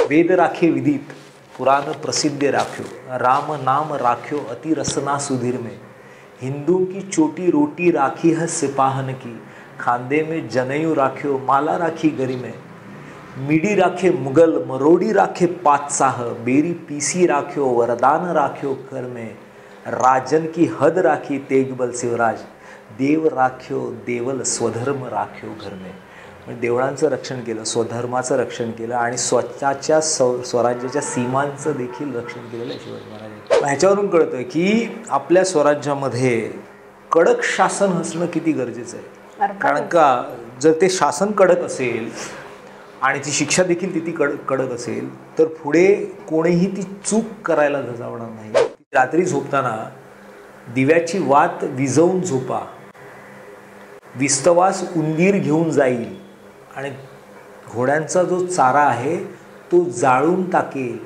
वेद राखे विदित पुराण प्रसिद्ध राख्यो, राम नाम राख्यो अति रसना सुधीर में, हिंदू की चोटी रोटी राखी है सिपाहन की, खांदे में जनेऊ राख्यो माला राखी गरी में, मिडी राखे मुगल मरोड़ी राखे पातशाह, बेरी पीसी राख्यो वरदान राख्यो कर में, राजन की हद राखी तेगबल शिवराज, देव राख्यो देवल स्वधर्म राख्यो घर में. म्हणजे देवळांचं रक्षण केलं, स्वधर्माचं रक्षण केलं आणि स्वतःच्या स्वराज्याच्या सीमांचं देखील रक्षण केलेलं आहे शिवाजी महाराजांनी. ह्याच्यावरून कळतं की आपल्या स्वराज्यामध्ये कडक शासन असणं किती गरजेचं आहे. कारण का जर ते शासन कडक असेल आणि ती शिक्षा देखील तिथे कडक असेल तर पुढे कोणीही ती चूक करायला धजावणार नाही. रात्री झोपताना दिव्याची वात विझवून झोपा, विस्तवास उंदीर घेऊन जाईल आणि घोड्यांचा जो चारा आहे तो जाळून टाकेल,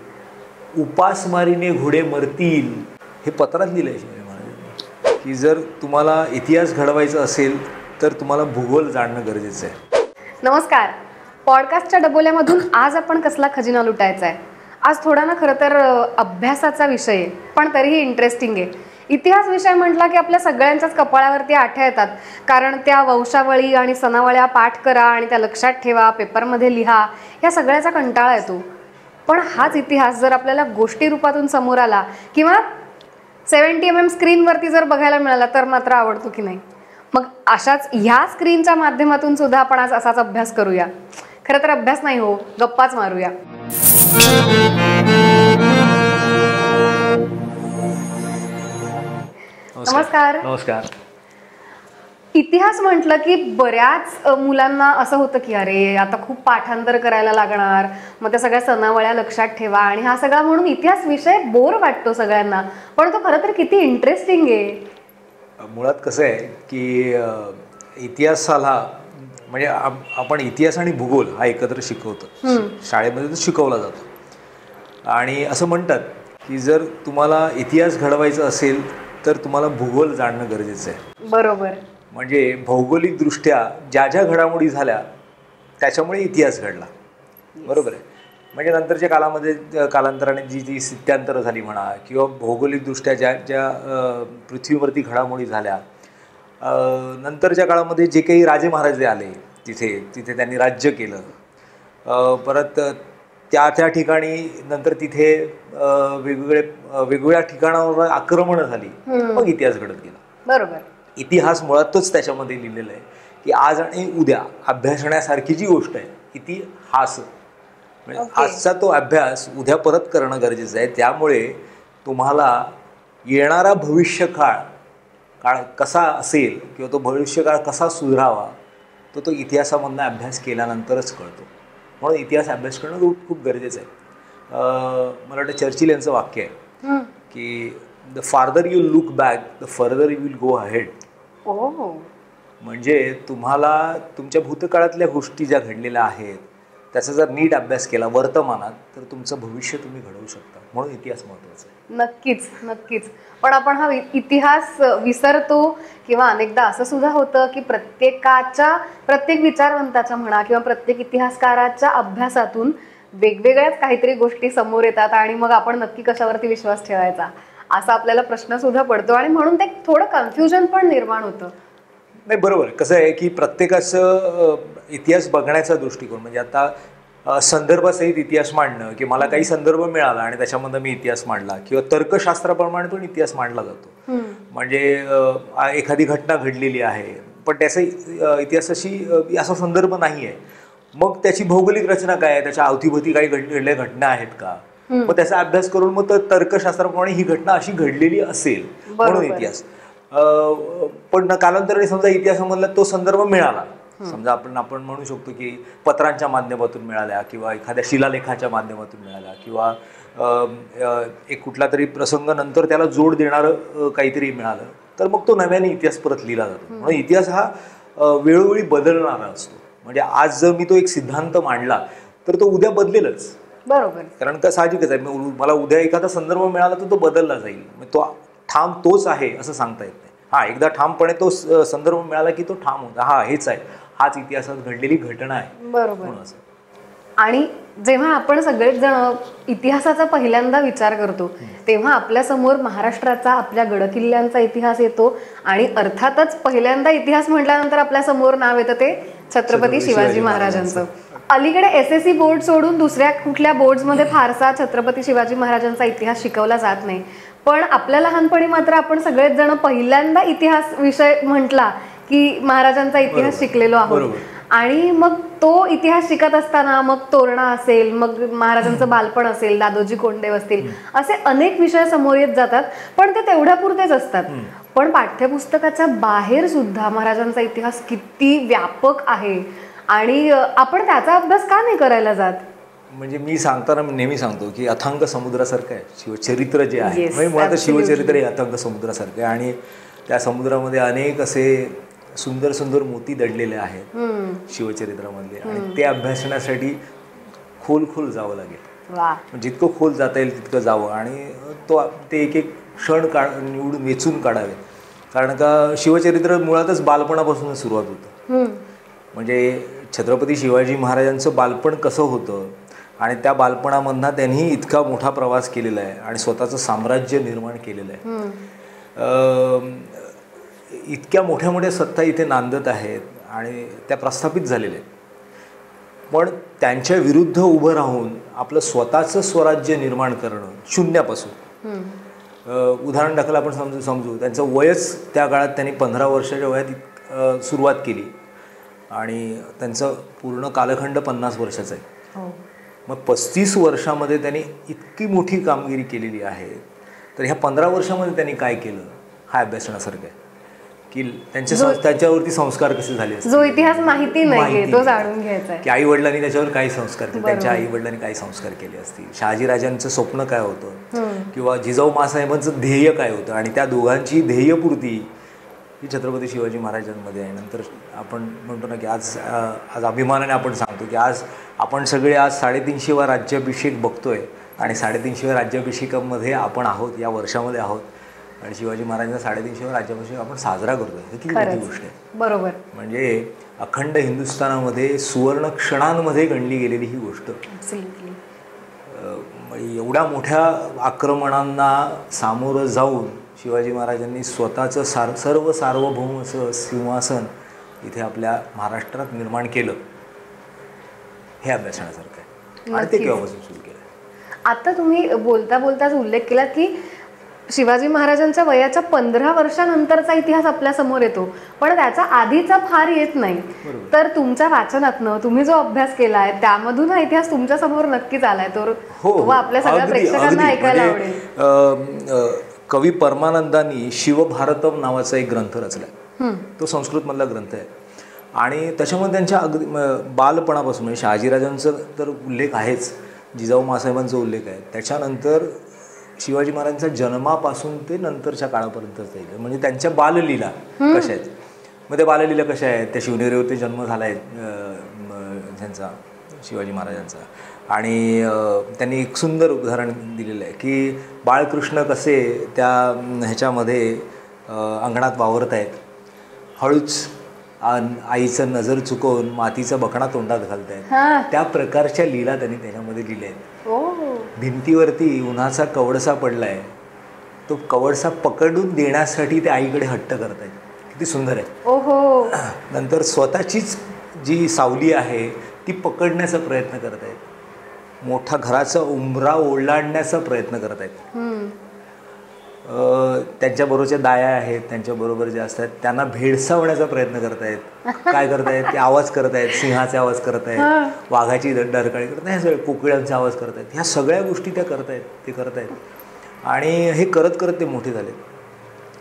उपासमारीने घोडे मरतील. हे पत्रात लिहिलं आहे शिवाजी महाराजांनी की जर तुम्हाला इतिहास घडवायचा असेल तर तुम्हाला भूगोल जाणणं गरजेचं आहे. नमस्कार. पॉडकास्टच्या डबोल्यामधून आज आपण कसला खजिना लुटायचा आहे. आज थोडा ना खरं तर अभ्यासाचा विषय आहे, पण तरीही इंटरेस्टिंग आहे. इतिहास विषय म्हटला की आपल्या सगळ्यांच्याच कपाळावरती आठ्या येतात, कारण त्या वंशावळी आणि सनावळ्या पाठ करा आणि त्या लक्षात ठेवा, पेपरमध्ये लिहा, या सगळ्याचा कंटाळा येतो. पण हाच इतिहास जर आपल्याला गोष्टी रूपातून समोर आला किंवा 70mm स्क्रीनवरती जर बघायला मिळाला तर मात्र आवडतो की नाही. मग अशाच ह्या स्क्रीनच्या माध्यमातून सुद्धा आपण आज असाच अभ्यास करूया. खरं तर अभ्यास नाही हो, गप्पाच मारूया. नमस्कार. नमस्कार. इतिहास म्हटलं की बऱ्याच मुलांना असं होतं की अरे आता खूप पाठांतर करायला लागणार, मग त्या सगळ्या सणावळ्या लक्षात ठेवा आणि हा सगळा म्हणून इतिहास विषय बोर वाटतो सगळ्यांना. पण तो खरं तर किती इंटरेस्टिंग आहे. मुळात कसं आहे की इतिहासाला म्हणजे आपण इतिहास आणि भूगोल हा एकत्र शिकवतो, शाळेमध्ये तो शिकवला जातो. आणि असं म्हणतात की जर तुम्हाला इतिहास घडवायचा असेल तर तुम्हाला भूगोल जाणणं गरजेचं आहे. बरोबर. म्हणजे भौगोलिकदृष्ट्या ज्या ज्या घडामोडी झाल्या त्याच्यामुळे इतिहास घडला. बरोबर आहे. म्हणजे नंतरच्या कालांतराने जी स्थित्यांतरं झाली म्हणा किंवा भौगोलिकदृष्ट्या ज्या ज्या पृथ्वीवरती घडामोडी झाल्या, नंतरच्या काळामध्ये जे काही राजे महाराजे आले तिथे त्यांनी राज्य केलं, परत त्या ठिकाणी नंतर तिथे वेगवेगळ्या ठिकाणावर आक्रमणं झाली, मग इतिहास घडत गेला. बरोबर. इतिहास मुळातच त्याच्यामध्ये लिहिलेलं आहे की आज आणि उद्या अभ्यासण्यासारखी जी गोष्ट आहे इतिहास, म्हणजे आजचा तो अभ्यास उद्या परत करणं गरजेचं आहे. त्यामुळे तुम्हाला येणारा भविष्यकाळ कसा असेल किंवा तो भविष्यकाळ कसा सुधारावा तो इतिहासामधला अभ्यास केल्यानंतरच कळतो. म्हणून इतिहास अभ्यास करणं खूप गरजेचं आहे. मला वाटतं चर्चिल यांचं वाक्य आहे की the farther you look back the further you will go ahead. म्हणजे तुम्हाला तुमच्या भूतकाळातल्या गोष्टी ज्या घडलेल्या आहेत त्याचा जर नीट अभ्यास केला वर्तमानात तर तुमचं भविष्य तुम्ही घडवू शकता. म्हणून इतिहास महत्त्वाचा आहे. नक्कीच नक्कीच. पण आपण हा इतिहास विसरतो किंवा अनेकदा असं सुद्धा होतं की प्रत्येक विचारवंताच्या म्हणा किंवा प्रत्येक इतिहासकाराच्या अभ्यासातून वेगवेगळ्याच काहीतरी गोष्टी समोर येतात आणि मग आपण नक्की कशावरती विश्वास ठेवायचा असा आपल्याला प्रश्न सुद्धा पडतो आणि म्हणून ते थोडं कन्फ्युजन पण निर्माण होतं. नाही, बरोबर. कसं आहे की प्रत्येकाचं इतिहास बघण्याचा दृष्टिकोन म्हणजे आता संदर्भासहित इतिहास मांडणं की मला काही संदर्भ मिळाला आणि त्याच्यामध्ये मी इतिहास मांडला किंवा तर्कशास्त्राप्रमाणे पण इतिहास मांडला जातो. म्हणजे एखादी घटना घडलेली आहे पण त्याचा इतिहासाशी असा संदर्भ नाही आहे, मग त्याची भौगोलिक रचना काय आहे, त्याच्या अवतीभोवती काही घडलेल्या घटना आहेत का, मग त्याचा अभ्यास करून मग तर्कशास्त्राप्रमाणे ही घटना अशी घडलेली असेल म्हणून इतिहास. पण कालांतराने समजा इतिहासामधला तो संदर्भ मिळाला, समजा आपण म्हणू शकतो की पत्रांच्या माध्यमातून मिळाल्या किंवा एखाद्या शिलालेखाच्या माध्यमातून मिळाल्या किंवा एक कुठला तरी प्रसंग नंतर त्याला जोड देणारं काहीतरी मिळालं तर मग तो नव्याने इतिहास परत लिहिला जातो. म्हणून इतिहास हा वेळोवेळी बदलणारा असतो. म्हणजे आज जर मी तो एक सिद्धांत मांडला तर तो उद्या बदलेलच. बरोबर. कारण का साहजिकच आहे, मला उद्या एखादा संदर्भ मिळाला तर तो बदलला जाईल. तो ठाम तोच आहे असं सांगता येत नाही. हा एकदा ठामपणे तो संदर्भ मिळाला की तो ठाम होता, हा हेच आहे, हाच इतिहासात घडलेली घटना आहे. बरोबर. आणि जेव्हा आपण सगळेच जण इतिहासाचा पहिल्यांदा विचार करतो तेव्हा आपल्या समोर महाराष्ट्राचा, आपल्या गडकिल्ल्यांचा इतिहास येतो आणि अर्थातच पहिल्यांदा इतिहास म्हटल्यानंतर आपल्या समोर नाव येतं ते छत्रपती शिवाजी महाराजांचं. अलीकडे SSC बोर्ड सोडून दुसऱ्या कुठल्या बोर्ड्समध्ये फारसा छत्रपती शिवाजी महाराजांचा इतिहास शिकवला जात नाही, पण आपल्या लहानपणी मात्र आपण सगळेच जण पहिल्यांदा इतिहास विषय म्हटला की महाराजांचा इतिहास शिकलेलो आहोत. आणि मग तो इतिहास शिकत असताना मग तोरणा असेल, मग महाराजांचं बालपण असेल, दादोजी कोंडदेव असतील, असे अनेक विषय समोर येत जातात, पण ते तेवढ्यापुरतेच असतात. पण पाठ्यपुस्तकाच्या बाहेर सुद्धा महाराजांचा इतिहास किती व्यापक आहे आणि आपण त्याचा अभ्यास का नाही करायला जात? म्हणजे मी सांगताना नेहमी सांगतो की अथांग समुद्रासारखं आहे शिवचरित्र जे आहे. म्हणजे मुळात शिवचरित्र हे अथांग समुद्रासारखं आहे आणि त्या समुद्रामध्ये अनेक असे सुंदर सुंदर मोती दडलेले आहेत शिवचरित्रामधले, आणि ते अभ्यासण्यासाठी खोल खोल जावं लागेल. जितकं खोल जाता येईल तितकं जावं आणि ते एक एक क्षण निवडून वेचून काढावे. कारण का शिवचरित्र मुळातच बालपणापासूनच सुरुवात होतं. म्हणजे छत्रपती शिवाजी महाराजांचं बालपण कसं होतं आणि त्या बालपणामधनं त्यांनी इतका मोठा प्रवास केलेला आहे आणि स्वतःचं साम्राज्य निर्माण केलेलं आहे. इतक्या मोठ्या मोठ्या सत्ता इथे नांदत आहेत आणि त्या प्रस्थापित झालेल्या आहेत, पण त्यांच्या विरुद्ध उभं राहून आपलं स्वतःचं स्वराज्य निर्माण करणं शून्यापासून. उदाहरण दाखल आपण समजू त्यांचं वयच त्या काळात त्यांनी 15 वर्षाच्या वयात सुरुवात केली आणि त्यांचं पूर्ण कालखंड 50 वर्षाचा आहे. मग 35 वर्षामध्ये त्यांनी इतकी मोठी कामगिरी केलेली आहे, तर ह्या 15 वर्षामध्ये त्यांनी काय केलं हा अभ्यासण्यासारखं आहे की त्याच्यावरती संस्कार कसे झाले, जो इतिहास माहिती नाही तो जाणून घ्यायचा आहे. की आई वडिलांनी त्याच्यावर काही संस्कार केले, त्यांच्या आई वडिलांनी काही संस्कार केले असतील, शहाजीराजांचं स्वप्न काय होतं किंवा जिजाऊ माँसाहेबांचं ध्येय काय होतं, आणि त्या दोघांची ध्येयपूर्ती ही छत्रपती शिवाजी महाराजांमध्ये आहे. नंतर आपण म्हणतो ना की आज अभिमानाने आपण सांगतो की आज आपण सगळे आज 350वा राज्याभिषेक बघतोय आणि 350व्या राज्याभिषेकामध्ये आपण आहोत, या वर्षामध्ये आहोत, आणि शिवाजी महाराजांचा 350वा राज्याभिषेक आपण साजरा करतोय. ही किती मोठी गोष्ट आहे. बरोबर. म्हणजे अखंड हिंदुस्थानामध्ये सुवर्ण क्षणांमध्ये गणली गेलेली ही गोष्ट. एवढ्या मोठ्या आक्रमणांना सामोरं जाऊन शिवाजी महाराजांनी स्वतःचं सर्व सार्वभौम असं सिंहासन इथे आपल्या महाराष्ट्रात निर्माण केलं. हे अभ्यासण्यासारखं आहे आणि ते केव्हापासून सुरू केलं. आता तुम्ही बोलता बोलताच उल्लेख केला की शिवाजी महाराजांच्या वयाच्या 15 वर्षानंतरचा इतिहास आपल्या समोर येतो, पण त्याचा आधीचा फार येत नाही. तर तुमच्या वाचनातनं तुम्ही जो अभ्यास केलाय त्यामधून हा इतिहास तुमच्या समोर नक्कीच आलाय, तो आपल्या सगळ्या प्रेक्षकांना ऐकायला आवडेल. कवी परमानंदांनी शिवभारतम नावाचा एक ग्रंथ रचलाय. तो संस्कृतमधला ग्रंथ आहे आणि त्याच्यामध्ये त्यांच्या अगदी बालपणापासून म्हणजे शहाजीराजांचा तर उल्लेख आहेच, जिजाऊ माँसाहेबांचा उल्लेख आहे, त्याच्यानंतर शिवाजी महाराजांच्या जन्मापासून ते नंतरच्या काळापर्यंतच जाईल. म्हणजे त्यांच्या बाललीला कशा आहेत, मग त्या बाललीला कशा आहेत, त्या शिवनेरीवरती जन्म झाला आहे त्यांचा शिवाजी महाराजांचा, आणि त्यांनी एक सुंदर उदाहरण दिलेलं आहे की बाळकृष्ण कसे त्या ह्याच्यामध्ये अंगणात वावरत आहेत, हळूच आईचं नजर चुकवून मातीचा बकणा तोंडात घालत आहेत, त्या प्रकारच्या लीला त्यांनी त्याच्यामध्ये लिहिल्या आहेत. भिंतीवरती उन्हाचा कवडसा पडलाय, तो कवडसा पकडून देण्यासाठी ते आईकडे हट्ट करत आहेत. किती सुंदर आहे. नंतर स्वतःचीच जी सावली आहे ती पकडण्याचा प्रयत्न करत आहेत, मोठा घराचा उंबरा ओलांडण्याचा प्रयत्न करत आहेत. त्यांच्याबरोबरच्या दाया आहेत, त्यांच्याबरोबर जे असतात त्यांना भेडसावण्याचा प्रयत्न करत आहेत. काय करत आहेत ते आवाज करत आहेत, सिंहाचे आवाज करत आहेत, वाघाची डरकाळी करत आहेत, सगळे कोकिळांचे आवाज करत आहेत. ह्या सगळ्या गोष्टी ते करत आहेत आणि हे करत करत ते मोठे झाले.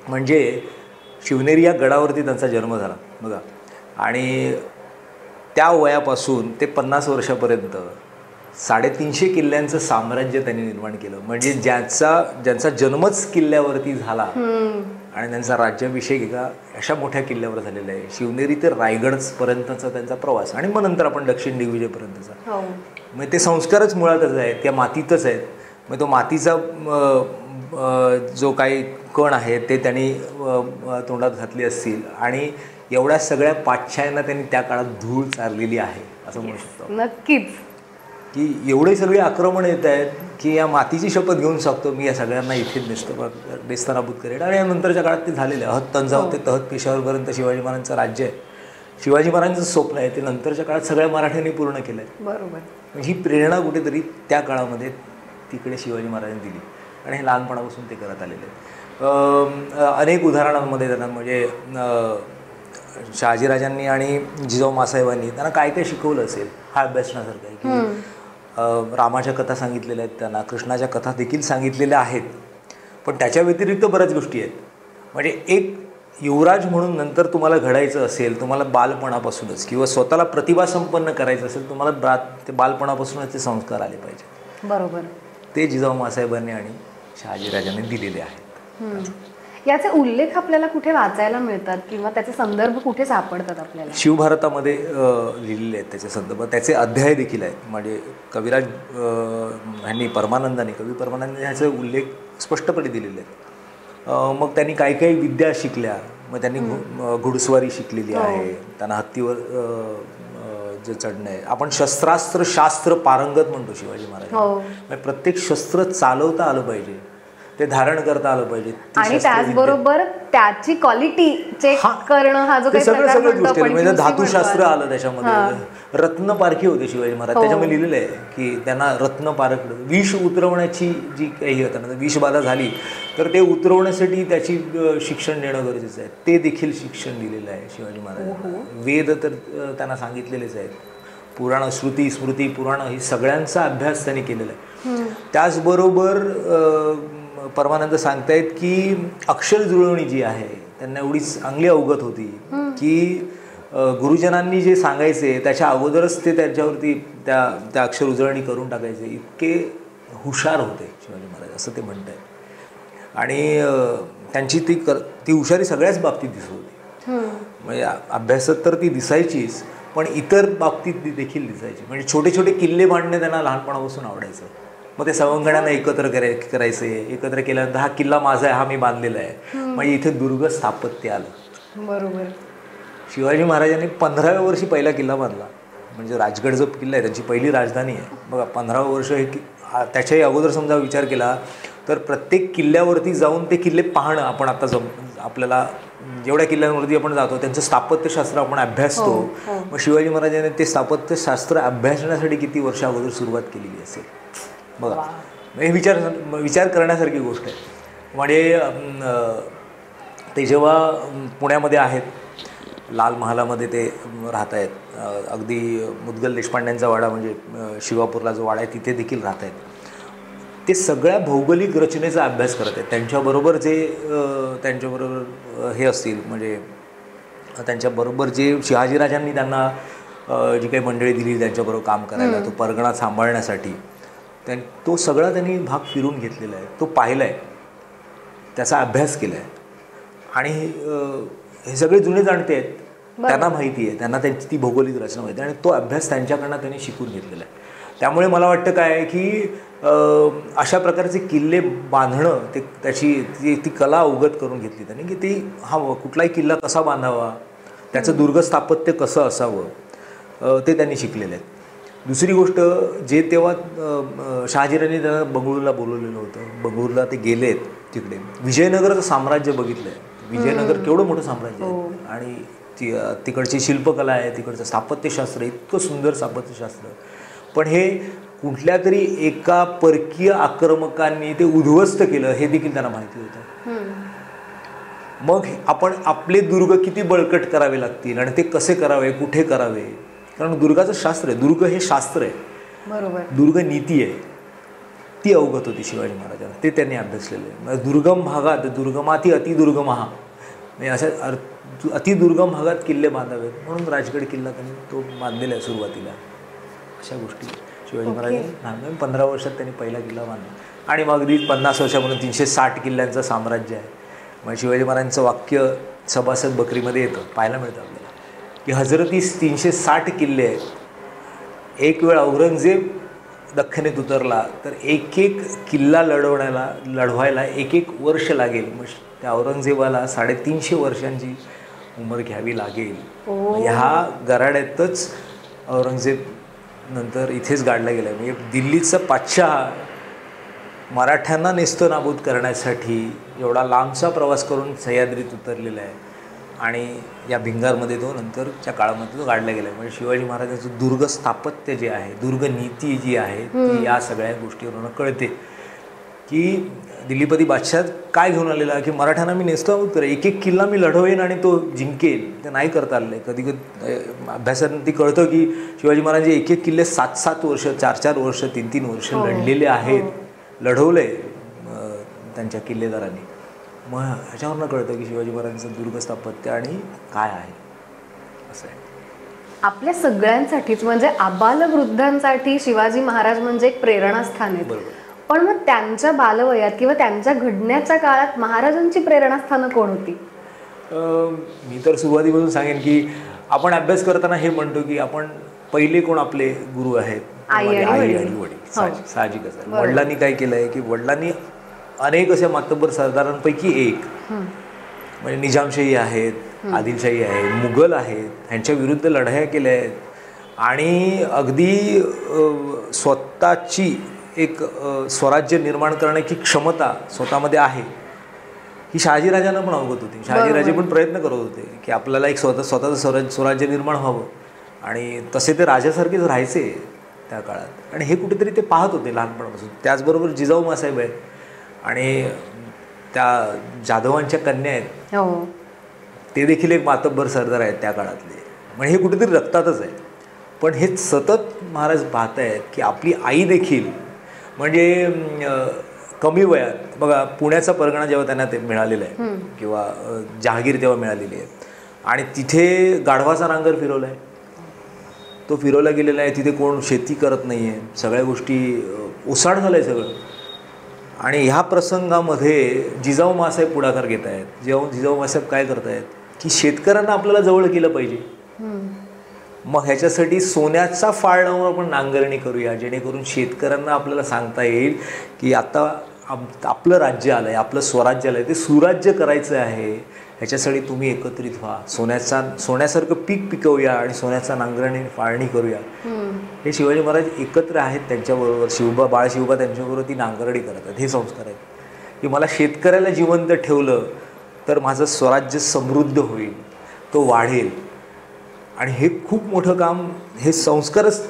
म्हणजे शिवनेरी या गडावरती त्यांचा जन्म झाला बघा, आणि त्या वयापासून ते 50 वर्षापर्यंत 350 किल्ल्यांचं साम्राज्य त्यांनी निर्माण केलं. म्हणजे ज्यांचा जन्मच किल्ल्यावरती झाला आणि त्यांचा राज्याभिषेक एका अशा मोठ्या किल्ल्यावर झालेला आहे. शिवनेरी ते रायगडपर्यंतचा त्यांचा प्रवास आणि मग नंतर आपण दक्षिण दिग्विजयपर्यंतचा. मग ते संस्कारच मुळातच आहेत, त्या मातीतच आहेत. मग तो मातीचा जो काही कण आहे ते त्यांनी तोंडात घातले असतील आणि एवढ्या सगळ्या पाठशायांना त्यांनी त्या काळात धूळ चारलेली आहे असं म्हणू शकतो. नक्कीच. की एवढे सगळे आक्रमण येत आहेत की या मातीची शपथ घेऊन सांगतो मी या सगळ्यांना इथे नेस्तनाबूत करेन. आणि या नंतरच्या काळात ते झालेलं आहे. अहत तंजावर ते तहत पेशावरपर्यंत शिवाजी महाराजांचं राज्य आहे. शिवाजी महाराजांचं स्वप्न आहे ते नंतरच्या काळात सगळ्या मराठ्यांनी पूर्ण केलं आहे. बरोबर. ही प्रेरणा कुठेतरी त्या काळामध्ये तिकडे शिवाजी महाराजांनी दिली आणि हे लहानपणापासून ते करत आलेले आहेत. अनेक उदाहरणांमध्ये त्यांना म्हणजे शहाजीराजांनी आणि जिजाऊ मासाहेबांनी त्यांना काय काय शिकवलं असेल हा अभ्यासण्यासारखा आहे की रामाच्या कथा सांगितलेल्या आहेत, त्यांना कृष्णाच्या कथा देखील सांगितलेल्या आहेत, पण त्याच्या व्यतिरिक्त बऱ्याच गोष्टी आहेत. म्हणजे एक युवराज म्हणून नंतर तुम्हाला घडायचं असेल, तुम्हाला बालपणापासूनच किंवा स्वतःला प्रतिभा संपन्न करायचं असेल, तुम्हाला ते बालपणापासूनच ते संस्कार आले पाहिजेत. बरोबर. ते जिजाऊ मासाहेबांनी आणि शहाजीराजांनी दिलेले आहेत. याचे उल्लेख आपल्याला कुठे वाचायला मिळतात किंवा त्याचे संदर्भ कुठे सापडतात आपल्याला? शिवभारतामध्ये लिहिलेले आहेत त्याचे संदर्भ, त्याचे अध्याय देखील आहेत. म्हणजे कविराज ह्यांनी कवी परमानंदांनी ह्याचे उल्लेख स्पष्टपणे दिलेले आहेत. मग त्यांनी काही काही विद्या शिकल्या. मग त्यांनी घुडस्वारी शिकलेली आहे, त्यांना हत्तीवर जे चढणं आहे. आपण शास्त्र पारंगत म्हणतो शिवाजी महाराज. म्हणजे प्रत्येक शस्त्र चालवता आलं पाहिजे, ते धारण करता आलं पाहिजे, आणि त्याचबरोबर त्याची क्वालिटी चेक करणं हा जो काही सगळ्याच गोष्टी. म्हणजे धातुशास्त्र आलं त्याच्यामध्ये. रत्नपारखी होते शिवाजी महाराज, त्याच्यामध्ये लिहिलेलं आहे की त्यांना रत्नपारख, विष उतरवण्याची जी काही होतं ना, विषबाधा झाली तर ते उतरवण्यासाठी त्याची शिक्षण देणं गरजेचं आहे. ते देखील शिक्षण दिलेलं आहे शिवाजी महाराजांना. वेद तर त्यांना सांगितलेलेच आहेत, पुराण, श्रुती, स्मृती, पुराण ही सगळ्यांचा अभ्यास त्यांनी केलेला आहे. त्याचबरोबर परमानंद सांगतायत की अक्षर जुळवणी जी आहे त्यांना एवढी चांगली अवगत होती की गुरुजनांनी जे सांगायचे त्याच्या अगोदरच ते त्यांच्यावरती त्या अक्षर उजळणी करून टाकायचे. इतके हुशार होते शिवाजी महाराज असं ते म्हणत आहेत. आणि त्यांची ती हुशारी सगळ्याच बाबतीत दिसत होती. म्हणजे अभ्यासात तर ती दिसायचीच, पण इतर बाबतीत देखील दिसायची. म्हणजे छोटे छोटे किल्ले बांधणे त्यांना लहानपणापासून आवडायचं. मग ते सवंगड्यांना एकत्र करायचे. एकत्र केल्यानंतर हा किल्ला माझा आहे, हा मी बांधलेला आहे. म्हणजे इथे दुर्ग स्थापत्य आलं. बरोबर. शिवाजी महाराजांनी 15व्या वर्षी पहिला किल्ला बांधला. म्हणजे राजगड जो किल्ला आहे त्यांची पहिली राजधानी आहे. बघा 15वं वर्ष हे त्याच्याही अगोदर समजा विचार केला तर प्रत्येक किल्ल्यावरती जाऊन ते किल्ले पाहणं, आपण आता आपल्याला जेवढ्या किल्ल्यांवरती आपण जातो त्यांचं स्थापत्यशास्त्र आपण अभ्यासतो. मग शिवाजी महाराजांनी ते स्थापत्यशास्त्र अभ्यासण्यासाठी किती वर्ष अगोदर सुरुवात केलेली असेल बघा. हे विचार करण्यासारखी गोष्ट आहे. म्हणजे ते जेव्हा पुण्यामध्ये आहेत, लाल महालामध्ये ते राहत आहेत, अगदी मुदगल देशपांड्यांचा वाडा म्हणजे शिवापूरला जो वाडा आहे तिथे देखील राहत आहेत. ते सगळ्या भौगोलिक रचनेचा अभ्यास करत आहेत. त्यांच्याबरोबर हे असतील म्हणजे त्यांच्याबरोबर जे शहाजीराजांनी त्यांना जी काही मंडळी दिली त्यांच्याबरोबर काम करायला, तो परगणा सांभाळण्यासाठी, तो सगळा त्यांनी भाग फिरून घेतलेला आहे, तो पाहिला आहे, त्याचा अभ्यास केला आहे. आणि हे सगळे जुने जाणते आहेत, त्यांना माहिती आहे, त्यांना त्यांची ती भौगोलिक रचना माहिती आहे आणि तो अभ्यास त्यांच्याकडनं त्यांनी शिकून घेतलेला आहे. त्यामुळे मला वाटतं काय की अशा प्रकारचे किल्ले बांधणं ती कला अवगत करून घेतली त्यांनी की ती कुठलाही किल्ला कसा बांधावा, त्याचं दुर्ग स्थापत्य कसं असावं ते त्यांनी शिकलेले आहेत. दुसरी गोष्ट, जे तेव्हा शहाजीराजांनी त्यांना बंगळूरला बोलवलेलं होतं, बंगळूरला ते गेलेत, तिकडे विजयनगरचं साम्राज्य बघितलं आहे. विजयनगर केवढं मोठं साम्राज्य आहे आणि तिकडची शिल्पकला आहे, तिकडचं स्थापत्यशास्त्र, इतकं सुंदर स्थापत्यशास्त्र. पण हे कुठल्या तरी एका परकीय आक्रमकांनी ते उद्ध्वस्त केलं हे देखील त्यांना माहिती होतं. मग आपण आपले दुर्ग किती बळकट करावे लागतील आणि ते कसे करावे, कुठे करावे, कारण दुर्गाचं शास्त्र आहे, दुर्ग हे शास्त्र आहे, बरोबर, दुर्ग नीती आहे, ती अवगत होती शिवाजी महाराजांना, ते त्यांनी अभ्यासलेलं आहे. दुर्गम भागात दुर्गमाती अतिदुर्गम म्हणजे अशा अतिदुर्गम भागात किल्ले बांधावेत म्हणून राजगड किल्ला त्यांनी तो बांधलेला आहे सुरुवातीला. अशा गोष्टी शिवाजी महाराजांनी 15 वर्षात त्यांनी पहिला किल्ला बांधला आणि मग अगदी 50 वर्षापर्यंत 360 किल्ल्यांचं साम्राज्य आहे. मग शिवाजी महाराजांचं वाक्य सभासद बकरीमध्ये येतं, पाहायला मिळतं आपल्याला की हजरतीस 360 किल्ले आहेत. एक वेळ औरंगजेब दख्खनेत उतरला तर एक एक किल्ला लढवायला एक वर्ष लागेल. मग त्या औरंगजेबाला 350 वर्षांची उंमर घ्यावी लागेल. ह्या गराड्यातच औरंगजेब नंतर इथेच गाडला गेला. म्हणजे दिल्लीचा पातशाह मराठ्यांना नेस्तनाबूत करण्यासाठी एवढा लांबचा प्रवास करून सह्याद्रीत उतरलेला आहे आणि या भिंगारमध्ये तो नंतरच्या काळामध्ये तो गाडला गेला. म्हणजे शिवाजी महाराजांचं दुर्ग स्थापत्य जे आहे, दुर्ग नीती जी आहे ती या सगळ्या गोष्टीवरून कळते की दिल्लीपती बादशाह काय घेऊन आलेला की मराठ्यांना मी नेस्तनाबूत करेन, एक एक किल्ला मी लढवेन आणि तो जिंकेल. ते नाही करता आलेलं आहे. कधी कधी अभ्यासात ती कळतं की शिवाजी महाराजांचे एक एक किल्ले 7-7 वर्ष, 4-4 वर्ष, 3-3 वर्ष लढलेले आहेत, लढवले त्यांच्या किल्लेदारांनी. मग ह्याच्यावरनं कळतं की शिवाजी महाराजांचं दुर्ग स्थापत्य आणि काय आहे असं आहे. आपल्या सगळ्यांसाठीच म्हणजे आबालवृद्धांसाठी शिवाजी महाराज म्हणजे एक प्रेरणास्थान आहे. बरोबर. पण मग त्यांच्या बालवयात किंवा त्यांच्या घडण्याच्या काळात महाराजांची प्रेरणास्थानं कोण होती? मी तर सुरुवातीपासून सांगेन की आपण अभ्यास करताना हे म्हणतो की आपण पहिले कोण आपले गुरु आहेत, आई आणि वडील. साहजिकच आहे. वडिलांनी काय केलं आहे की वडिलांनी अनेक अशा मातब्बर सरदारांपैकी एक म्हणजे निजामशाही आहेत, आदिलशाही आहे, मुघल आहेत, ह्यांच्या विरुद्ध लढाया केल्या आहेत आणि अगदी स्वतःची एक स्वराज्य निर्माण करण्याची क्षमता स्वतःमध्ये आहे ही शहाजीराजांना पण अवगत होती. शहाजीराजे पण प्रयत्न करत होते की आपल्याला एक स्वतःचं स्वराज्य निर्माण व्हावं आणि तसे ते राजासारखेच राहायचे त्या काळात आणि हे कुठेतरी ते पाहत होते लहानपणापासून. त्याचबरोबर जिजाऊ मासाहेब आहेत आणि त्या जाधवांच्या कन्या आहेत, ते देखील एक मातब्बर सरदार आहेत त्या काळातले. म्हणजे हे कुठेतरी रक्तातच आहे. पण हे सतत महाराज पाहत आहेत की आपली आई देखील म्हणजे कमी वयात बघा पुण्याचा परगणा जेव्हा त्यांना ते मिळालेला आहे किंवा जहागीर तेव्हा मिळालेली आहे आणि तिथे गाढवाचा नांगर फिरवला आहे, तो फिरवला गेलेला आहे. तिथे कोण शेती करत नाही आहे, सगळ्या गोष्टी ओसाड झालं आहे सगळं. आणि ह्या प्रसंगामध्ये जिजाऊ मासाहेब पुढाकार घेत आहेत. जिजाऊ मासाहेब काय करत आहेत की शेतकऱ्यांना आपल्याला जवळ केलं पाहिजे. मग ह्याच्यासाठी सोन्याचा फाळ लावून आपण नांगरणी करूया जेणेकरून शेतकऱ्यांना आपल्याला सांगता येईल की आता आपलं राज्य आलं आहे, आपलं स्वराज्य आलं आहे, ते सुराज्य करायचं आहे. ह्याच्यासाठी तुम्ही एकत्रित व्हा, सोन्यासारखं पीक पिकवूया आणि सोन्याचा नांगरणी फाळणी करूया. हे शिवाजी महाराज एकत्र आहेत त्यांच्याबरोबर, बाळशिवबा त्यांच्याबरोबर ती नांगरणी करतात. हे संस्कार आहेत की मला शेतकऱ्याला जिवंत ठेवलं तर माझं स्वराज्य समृद्ध होईल, तो वाढेल. आणि हे खूप मोठं काम, हे संस्कारच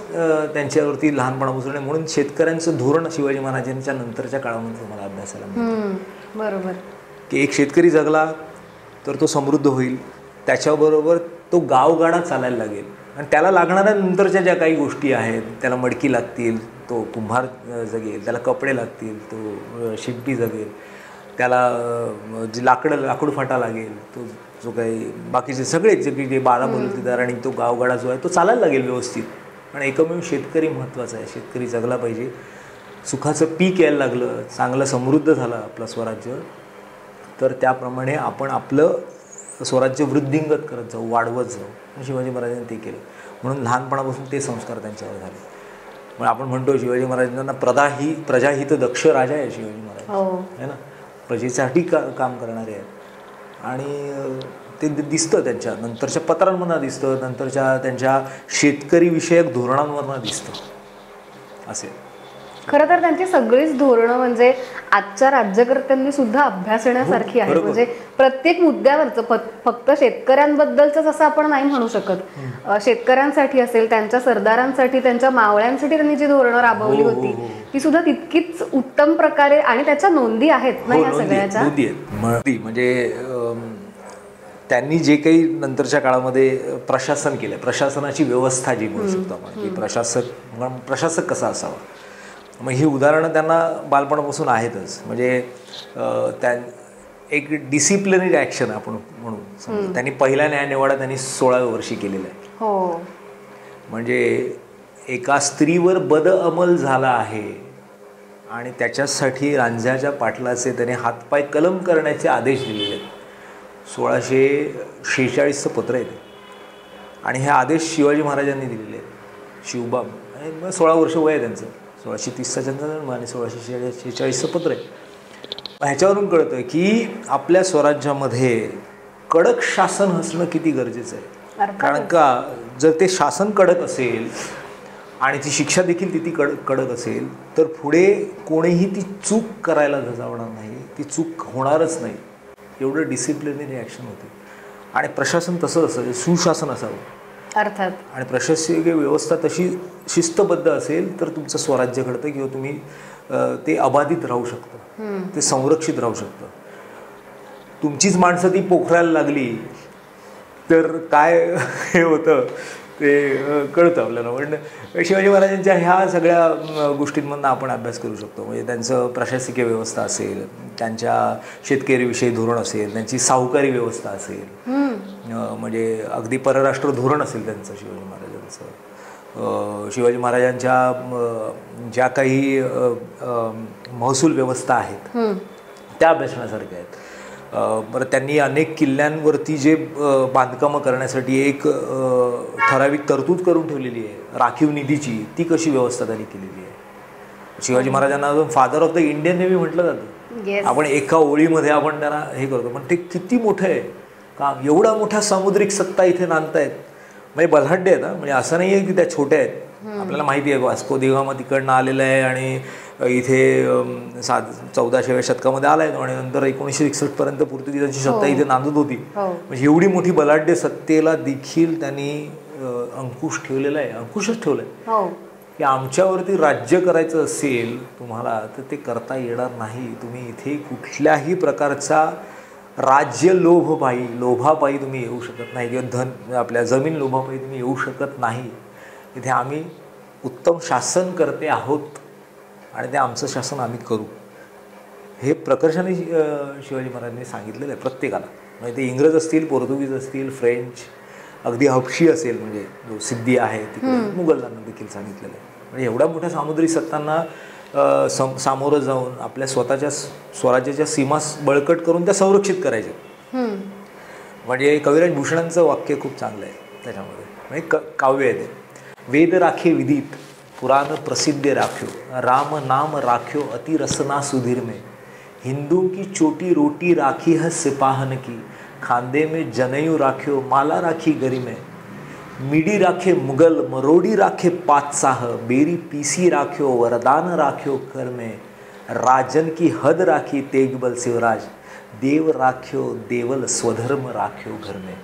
त्यांच्यावरती लहानपणापासून आहे. म्हणून शेतकऱ्यांचं धोरण शिवाजी महाराजांच्या नंतरच्या काळामध्ये तुम्हाला अभ्यासाला मिळतं. बरोबर. की एक शेतकरी जगला तर तो समृद्ध होईल, त्याच्याबरोबर तो गावगाडा चालायला लागेल आणि त्याला लागणाऱ्या नंतरच्या ज्या काही गोष्टी आहेत, त्याला मडकी लागतील, तो कुंभार जगेल, त्याला कपडे लागतील, तो शिंपी जगेल, त्याला जे लाकूड फाटा लागेल, तो जो काही बाकीचे सगळेच जे 12 बलुतेदार आणि तो गावगाडा जो आहे तो चालायला लागेल व्यवस्थित. आणि एकमेव शेतकरी महत्त्वाचा आहे. शेतकरी जगला पाहिजे, सुखाचं पीक यायला लागलं, चांगलं समृद्ध झालं आपलं स्वराज्य, तर त्याप्रमाणे आपण आपलं स्वराज्य वृद्धिंगत करत जाऊ, वाढवत जाऊ. शिवाजी महाराजांनी ते केलं. म्हणून लहानपणापासून ते संस्कार त्यांच्यावर झाले. मग आपण म्हणतो शिवाजी महाराजांना प्रजाहित दक्ष राजा आहे शिवाजी महाराज, है ना, प्रजेसाठी काम करणारे आहेत. आणि ते दिसतं त्यांच्या नंतरच्या पत्रांमधून दिसतं, नंतरच्या त्यांच्या शेतकरी विषयक धोरणांवरनं दिसतं असे. खरं तर त्यांची सगळीच धोरणं म्हणजे आजच्या राज्यकर्त्यांनी सुद्धा अभ्यासण्यासारखी आहेत. म्हणजे प्रत्येक मुद्द्यावरचं फक्त शेतकऱ्यांबद्दलच असं आपण नाही म्हणू शकत. शेतकऱ्यांसाठी असेल, त्यांच्या सरदारांसाठी, त्यांच्या मावळ्यांसाठी त्यांनी जी धोरणं राबवली होती ती सुद्धा तितकीच उत्तम प्रकारे, आणि त्याच्या नोंदी आहेत ना या सगळ्याच्या. म्हणजे त्यांनी जे काही नंतरच्या काळामध्ये प्रशासन केलं, प्रशासनाची व्यवस्था जी म्हणू शकतो आपण की प्रशासक कसा असावा, मग ही उदाहरणं त्यांना बालपणापासून आहेतच. म्हणजे एक डिसिप्लिनरी ॲक्शन आपण म्हणून त्यांनी पहिला न्यायनिवाडा त्यांनी 16व्या वर्षी केलेला आहे. म्हणजे एका स्त्रीवर बदअमल झाला आहे आणि त्याच्यासाठी रांझ्याच्या पाटलाचे त्याने हातपाय कलम करण्याचे आदेश दिलेले आहेत. 1646चं पत्र आहे ते. आणि हे आदेश शिवाजी महाराजांनी दिलेले आहेत. शिवबा 16 वर्ष वय आहे त्यांचं, 1630चा जन्म आणि 1646चं पत्र आहे. ह्याच्यावरून कळतं की आपल्या स्वराज्यामध्ये कडक शासन असणं किती गरजेचं आहे. कारण का जर ते शासन कडक असेल आणि ती शिक्षा देखील किती कडक असेल तर पुढे कोणीही ती चूक करायला धजावणार नाही, ती चूक होणारच नाही, एवढं डिसिप्लिनरी ॲक्शन होते. आणि प्रशासन तसं असेल, सुशासन असावं अर्थात. आणि प्रशासकीय व्यवस्था तशी शिस्तबद्ध असेल तर तुमचं स्वराज्य घडतं किंवा तुम्ही ते अबाधित राहू शकतं, ते संरक्षित राहू शकतं. तुमचीच माणसं ती पोखरायला लागली तर काय हे होतं ते कळतं आपल्याला. पण शिवाजी महाराजांच्या ह्या सगळ्या गोष्टींमधून आपण अभ्यास करू शकतो. म्हणजे त्यांचं प्रशासकीय व्यवस्था असेल, त्यांच्या शेतकरीविषयी धोरण असेल, त्यांची सावकारी व्यवस्था असेल, म्हणजे अगदी परराष्ट्र धोरण असेल त्यांचं शिवाजी महाराजांचं, शिवाजी महाराजांच्या ज्या काही महसूल व्यवस्था आहेत त्या अभ्यासण्यासारख्या आहेत. बरं, त्यांनी अनेक किल्ल्यांवरती जे बांधकामं करण्यासाठी एक ठराविक तरतूद करून ठेवलेली आहे राखीव निधीची, ती कशी व्यवस्था त्यांनी केलेली आहे. शिवाजी महाराजांना father of the Indian navy म्हटलं जातं. आपण एका ओळीमध्ये आपण त्यांना हे करतो, पण ते किती मोठं आहे का, एवढा मोठ्या सामुद्रिक सत्ता इथे नांदतायत. म्हणजे बलाढ्य आहेत. म्हणजे असं नाही आहे की त्या छोट्या आहेत. आपल्याला माहिती आहे वास्को दी गामा तिकडनं आलेलं आहे आणि इथे 14व्या शतकामध्ये आला आहे आणि नंतर 1961 पर्यंत पोर्तुगीजांची सत्ता इथे नांदत होती. म्हणजे एवढी मोठी बलाढ्य सत्तेला देखील त्यांनी अंकुश ठेवलेला आहे, अंकुशच ठेवला आहे की आमच्यावरती राज्य करायचं असेल तुम्हाला तर ते करता येणार नाही. तुम्ही इथे कुठल्याही प्रकारचा राज्य लोभापायी तुम्ही येऊ शकत नाही किंवा आपल्या जमीन लोभापायी तुम्ही येऊ शकत नाही. इथे आम्ही उत्तम शासन करते आहोत आणि ते आमचं शासन आम्ही करू, हे प्रकर्षाने शिवाजी महाराजांनी सांगितलेलं आहे प्रत्येकाला. म्हणजे ते इंग्रज असतील, पोर्तुगीज असतील, फ्रेंच, अगदी हबशी असेल, म्हणजे जो सिद्धी आहे तिकडे मुघलांना देखील सांगितलेलं आहे. म्हणजे एवढ्या मोठ्या सामुद्रिक सत्तांना सामोरं जाऊन आपल्या स्वतःच्या स्वराज्याच्या सीमा बळकट करून त्या संरक्षित करायच्या. म्हणजे कविराज भूषणांचं वाक्य खूप चांगलं आहे त्याच्यामध्ये. म्हणजे काव्य आहे ते, वेद राखे विदित पुराण प्रसिद्ध राख्यो, राम नाम राख्यो अति रसना सुधीर में, हिंदू की चोटी रोटी राखी है सिपाहन की, खांदे में जनेऊ राख्यो माला राखी गरी में, मिडी राखे मुगल मरोड़ी राखे पातशाह, बेरी पीसी राख्यो वरदान राख्यो कर में, राजन की हद राखी तेगबल शिवराज, देव राख्यो देवल स्वधर्म राख्यो घर में.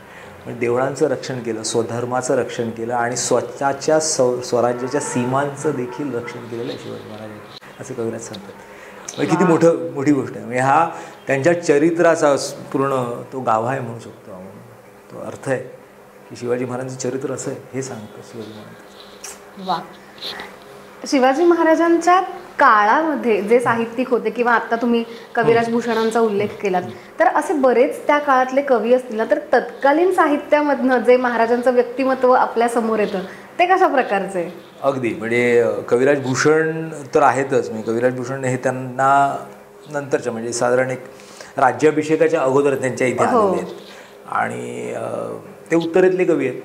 म्हणजे देवळांचं रक्षण केलं, स्वधर्माचं रक्षण केलं आणि स्वतःच्या स्वराज्याच्या सीमांचं देखील रक्षण केलेलं आहे शिवाजी महाराजांनी, असं कविराज सांगतात. म्हणजे किती मोठी गोष्ट आहे. म्हणजे हा त्यांच्या चरित्राचा पूर्ण तो गाभा आहे म्हणू शकतो आपण, तो अर्थ आहे की शिवाजी महाराजांचं चरित्र असं आहे हे सांगतं शिवाजी महाराज. वा. शिवाजी महाराजांच्या काळामध्ये जे साहित्यिक होते किंवा आता तुम्ही कविराज भूषणांचा उल्लेख केलात, तर असे बरेच त्या काळातले कवी असतील ना, तर तत्कालीन साहित्यामधनं जे महाराजांचं व्यक्तिमत्व आपल्या समोर येतं ते कशा प्रकारचे? अगदी, म्हणजे कविराज भूषण तर आहेतच. म्हणजे कविराज भूषण हे त्यांना नंतरच्या म्हणजे साधारण एक राज्याभिषेकाच्या अगोदर त्यांच्या इथे आलेले आहेत आणि ते उत्तरेतले कवी आहेत.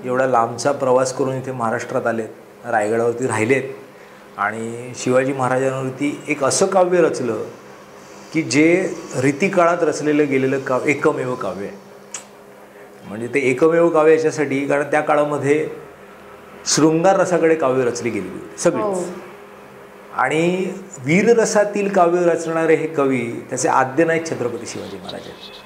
एवढा लांबचा प्रवास करून इथे महाराष्ट्रात आलेत, रायगडावरती राहिलेत आणि शिवाजी महाराजांवरती एक असं काव्य रचलं की जे रीतिकाळात रचलेलं गेलेलं एकमेव काव्य आहे. म्हणजे ते एकमेव काव्य याच्यासाठी कारण त्या काळामध्ये शृंगार रसाकडे काव्य रचली गेलेली होती सगळीच. आणि वीररसातील काव्य रचणारे हे कवी त्याचे आद्य नायक छत्रपती शिवाजी महाराज आहेत.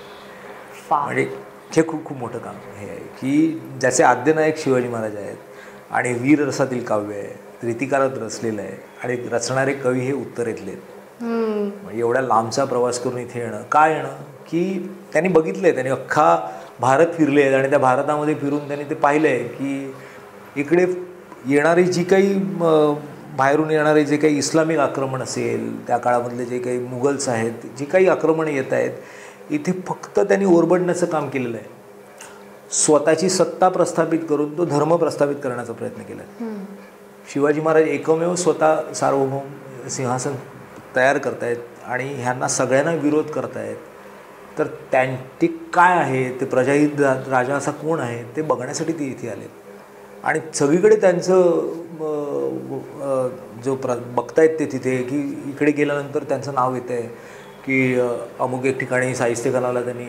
म्हणजे हे खूप मोठं काम हे आहे की ज्याचे आद्य नायक शिवाजी महाराज आहेत आणि वीररसातील काव्य आहे, रीतिकाळात रचलेलं आहे आणि रचणारे कवी हे उत्तरेतले आहेत. म्हणजे एवढ्या लांबचा प्रवास करून इथे येणं, काय येणं की त्यांनी बघितलं आहे, त्यांनी अख्खा भारत फिरले आहेत आणि त्या भारतामध्ये फिरून त्यांनी ते पाहिलं आहे की इकडे येणारी जी काही बाहेरून येणारे जे काही इस्लामिक आक्रमण असेल, त्या काळामधले जे काही मुघल्स आहेत, जी काही आक्रमणं येत आहेत, इथे फक्त त्यांनी ओरबडण्याचं काम केलेलं आहे. स्वतःची सत्ता प्रस्थापित करून तो धर्म प्रस्थापित करण्याचा प्रयत्न केला आहे. शिवाजी महाराज एकमेव स्वतः सार्वभौम सिंहासन तयार करतायत आणि ह्यांना सगळ्यांना विरोध करतायत. तर त्यांचे काय आहे, ते प्रजाहित राजा असा कोण आहे ते बघण्यासाठी ते इथे आले आणि सगळीकडे त्यांचं जो बघतायत ते तिथे की इकडे गेल्यानंतर त्यांचं नाव येतं आहे की अमुक एक ठिकाणी शाहिस्तेखानाला त्यांनी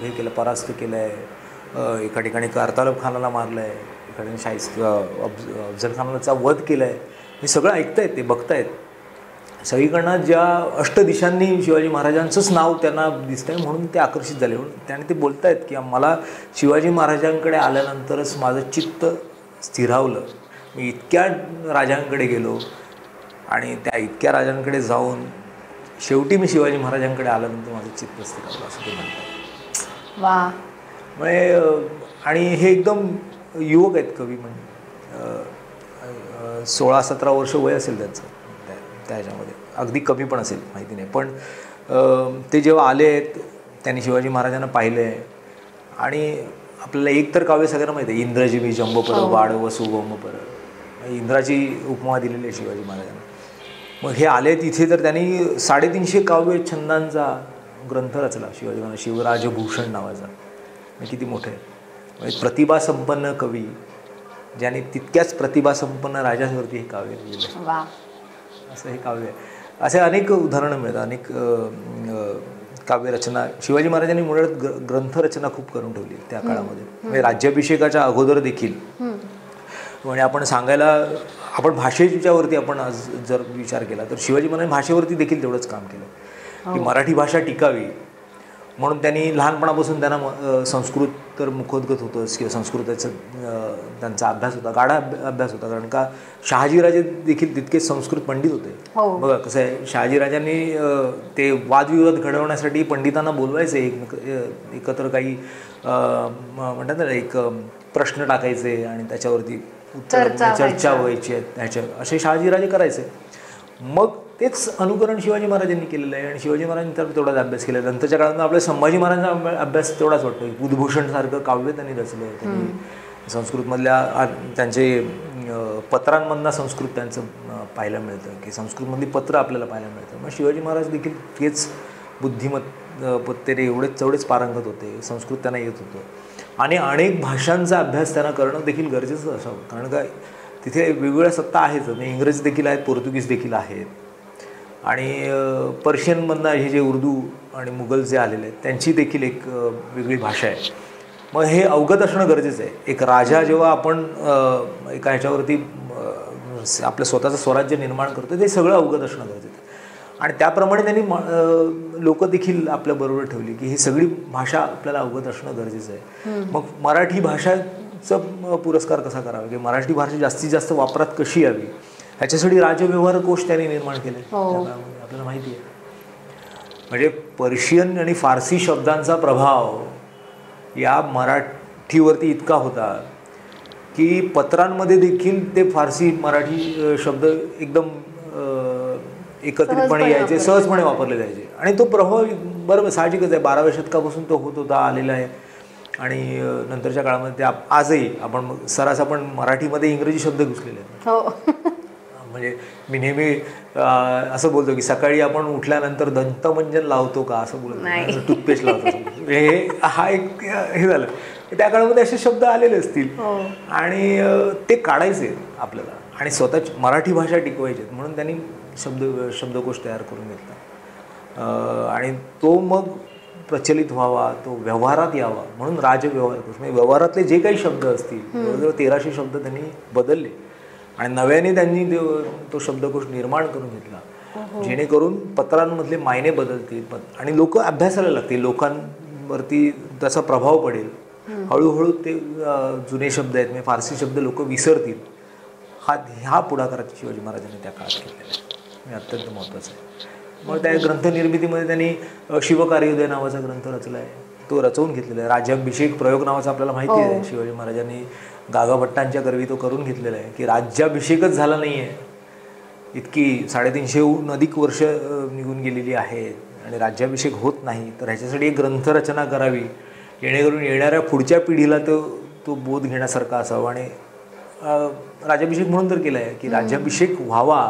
हे केलं, परास्त केलं आहे, एका ठिकाणी कारतालब खानाला मारलं आहे, खडणशाही अफजल खानाचा वध केला आहे, हे सगळं ऐकतायत, ते बघतायत. सगळीकडनं ज्या अष्टदिशांनी शिवाजी महाराजांचंच नाव त्यांना दिसतंय म्हणून ते आकर्षित झाले. म्हणून त्याने ते बोलतायत की मला शिवाजी महाराजांकडे आल्यानंतरच माझं चित्त स्थिरावलं. मी इतक्या राजांकडे गेलो आणि त्या इतक्या राजांकडे जाऊन शेवटी मी शिवाजी महाराजांकडे आल्यानंतर माझं चित्त स्थिरावलं, असं ते म्हणतात. वा. म्हणजे आणि हे एकदम युवक आहेत कवी, म्हणजे 16-17 वर्ष वय असेल त्यांचं त्या ह्याच्यामध्ये, अगदी कमी पण असेल माहिती नाही. पण ते जेव्हा आले आहेत त्यांनी शिवाजी महाराजांना पाहिलं आहे. आणि आपल्याला एक तर काव्य सगळ्यांना माहिती आहे, इंद्रजिमी जंबपर वाड वसुगोमपर, इंद्राची उपमा दिलेली आहे शिवाजी महाराजांना. मग हे आले तिथे तर त्यांनी 350 काव्य छंदांचा ग्रंथ रचला शिवाजी महाराज, शिवराजभूषण नावाचा. किती मोठे आहे, प्रतिभासंपन्न कवी ज्याने तितक्याच प्रतिभासंपन्न राजावरती हे काव्य लिहिलं आहे, असं हे काव्य आहे. असे अनेक उदाहरणं मिळतात, अनेक काव्यरचना शिवाजी महाराजांनी मुळात ग्रंथरचना खूप करून ठेवली त्या काळामध्ये. म्हणजे राज्याभिषेकाच्या अगोदर देखील, म्हणजे आपण भाषेच्यावरती आपण आज जर विचार केला तर शिवाजी महाराज भाषेवरती देखील तेवढंच काम केलं की मराठी भाषा टिकावी. म्हणून त्यांनी लहानपणापासून त्यांना संस्कृत तर मुखोद्गत होतंच, किंवा संस्कृताचं त्यांचा अभ्यास होता, गाढा अभ्यास होता. कारण का शहाजीराजे देखील तितकेच संस्कृत पंडित होते. बघा कसं आहे, शहाजीराजांनी ते वादविवाद घडवण्यासाठी पंडितांना बोलवायचे, एकत्र काही म्हणतात ना, एक प्रश्न टाकायचे आणि त्याच्यावरती चर्चा व्हायची ह्याच्या, असे शहाजीराजे करायचे. मग तेच अनुकरण शिवाजी महाराजांनी केलेलं आहे आणि शिवाजी महाराजांनी तर तेवढाच अभ्यास केला. नंतरच्या काळात आपल्या संभाजी महाराजांचा अभ्यास तेवढाच वाटतो. बुधभूषणसारखं काव्य त्यांनी रचलं. त्यांनी संस्कृतमधल्या त्यांचे पत्रांमधनं संस्कृत त्यांचं पाहायला मिळतं, की संस्कृतमधली पत्र आपल्याला पाहायला मिळतं. मग शिवाजी महाराज देखील तेच बुद्धिमत्तेने तेवढेच पारंगत होते, संस्कृत त्यांना येत होतं. आणि अनेक भाषांचा अभ्यास त्यांना करणं देखील गरजेचं असावं. कारण काय तिथे वेगवेगळ्या सत्ता आहेच, म्हणजे इंग्रजी देखील आहेत, पोर्तुगीज देखील आहेत, आणि पर्शियनमधनं हे जे उर्दू आणि मुघल जे आलेले आहेत त्यांची देखील एक वेगळी भाषा आहे. मग हे अवगत असणं गरजेचं आहे. एक राजा जेव्हा आपण एका ह्याच्यावरती आपलं स्वतःचं स्वराज्य निर्माण करतो, ते सगळं अवगत असणं गरजेचं आहे. आणि त्याप्रमाणे त्यांनी लोकं देखील आपल्याबरोबर ठेवली की ही सगळी भाषा आपल्याला अवगत असणं गरजेचं आहे. मग मराठी भाषाचा पुरस्कार कसा करावा, की मराठी भाषा जास्तीत जास्त वापरात कशी यावी, ह्याच्यासाठी राज्यव्यवहार कोश त्यांनी निर्माण केले. आपल्याला माहिती आहे. म्हणजे पर्शियन आणि फारसी शब्दांचा प्रभाव या मराठीवरती इतका होता की पत्रांमध्ये देखील ते फारसी मराठी शब्द एकदम एकत्रितपणे यायचे, सहजपणे वापरले जायचे. आणि तो प्रभाव बरोबर साहजिकच आहे, 12व्या शतकापासून तो होत होता, आलेला आहे. आणि नंतरच्या काळामध्ये ते आजही आपण मराठीमध्ये इंग्रजी शब्द घुसलेले आहेत. म्हणजे मी नेहमी असं बोलतो की सकाळी आपण उठल्यानंतर दंतमंजन लावतो का, असं बोलतो, टूथपेस्ट लावतो. हे हा एक हे झालं. त्या काळामध्ये असे शब्द आलेले असतील आणि ते काढायचे आपल्याला आणि स्वतःची मराठी भाषा टिकवायची, म्हणून त्यांनी शब्दकोश तयार करून घेतला. आणि तो मग प्रचलित व्हावा, तो व्यवहारात यावा म्हणून राजव्यवहार कोश, म्हणजे व्यवहारातले जे काही शब्द असतील जवळजवळ 1300 शब्द त्यांनी बदलले आणि नव्याने त्यांनी तो शब्दकोश निर्माण करून घेतला, जेणेकरून पत्रांमधले मायने बदलतील आणि लोक अभ्यासाला लागतील, लोकांवरती त्याचा प्रभाव पडेल. हळूहळू ते जुने शब्द आहेत, म्हणजे फारसी शब्द लोक विसरतील. हा पुढाकार शिवाजी महाराजांनी त्या काळात केलेला आहे, अत्यंत महत्त्वाचं आहे. मग त्या ग्रंथनिर्मितीमध्ये त्यांनी शिवकार्योदय नावाचा ग्रंथ रचला आहे, तो रचवून घेतलेला आहे. राज्याभिषेक प्रयोग नावाचा आपल्याला माहिती आहे, शिवाजी महाराजांनी गागाभट्टांच्या करवी तो करून घेतलेला आहे की राज्याभिषेकच झाला नाही आहे, इतकी 350हून अधिक वर्ष निघून गेलेली आहेत आणि राज्याभिषेक होत नाही, तर ह्याच्यासाठी एक ग्रंथरचना करावी जेणेकरून येणाऱ्या पुढच्या पिढीला तो बोध घेण्यासारखा असावा. आणि राज्याभिषेक म्हणून तर केला आहे की राज्याभिषेक व्हावा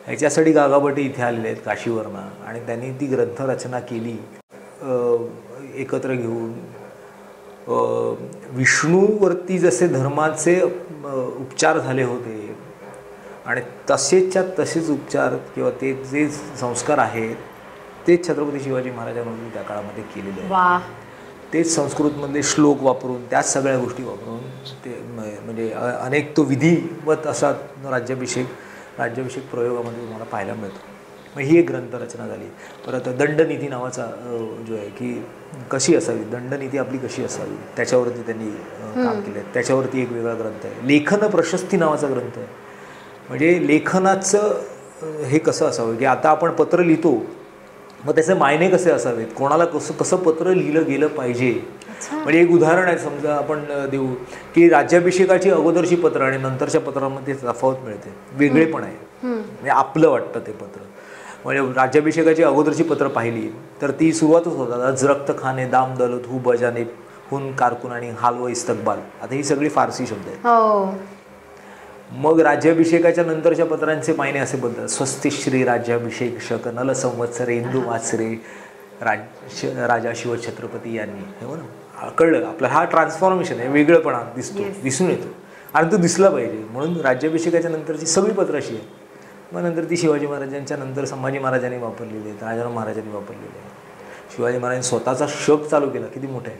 ह्याच्यासाठी गागाभट्ट इथे आलेले आहेत काशीवरनं आणि त्यांनी ती ग्रंथरचना केली एकत्र घेऊन. विष्णूवरती जसे धर्माचे उपचार झाले होते आणि तसेच्या तसेच उपचार किंवा ते जे संस्कार आहेत ते छत्रपती शिवाजी महाराजांनी त्या काळामध्ये केलेले आहेत. तेच संस्कृतमधले श्लोक वापरून त्याच सगळ्या गोष्टी वापरून ते म्हणजे अनेक तो विधिवत असा राज्याभिषेक प्रयोगामध्ये तुम्हाला पाहायला मिळतो. मग ही एक ग्रंथरचना झाली. परत दंडनीती नावाचा जो आहे की कशी असावी, दंडनीती आपली कशी असावी त्याच्यावरती त्यांनी काम केलं आहे. त्याच्यावरती एक वेगळा ग्रंथ आहे. लेखन प्रशस्ती नावाचा ग्रंथ आहे. म्हणजे लेखनाचं हे कसं असावं की आता आपण पत्र लिहितो, मग त्याचे मायने कसे असावेत, कोणाला कसं पत्र लिहिलं गेलं पाहिजे. म्हणजे एक उदाहरण आहे, समजा आपण देऊ की राज्याभिषेकाची अगोदरची पत्र आणि नंतरच्या पत्रामध्ये तफावत मिळते, वेगळेपण आहे. म्हणजे आपलं वाटतं ते पत्र. म्हणजे राज्याभिषेकाची अगोदरची पत्र पाहिली तर ती सुरुवातच होतात, अजरक्त खाने दाम दलत हु बजाने हुन कारकुन आणि हाल व इस्तकबाल. आता ही सगळी फारसी शब्द आहेत. मग राज्याभिषेकाच्या नंतरच्या पत्रांचे मायने असे बोलतात, स्वस्ति श्री राज्याभिषेक शक नल संवत्सरे इंदू वात्सरे राजा शिवछत्रपती यांनी. हे ना कळलं आपलं, हा ट्रान्सफॉर्मेशन आहे, वेगळंपणा दिसून येतो आणि तो दिसला पाहिजे. म्हणून राज्याभिषेकाच्या नंतरची सगळी पत्र अशी आहे. मग नंतर ती शिवाजी महाराजांच्या नंतर संभाजी महाराजांनी वापरलेली आहेत, राजाराम महाराजांनी वापरलेली आहे. शिवाजी महाराजांनी स्वतःचा शक चालू केला, किती मोठा आहे.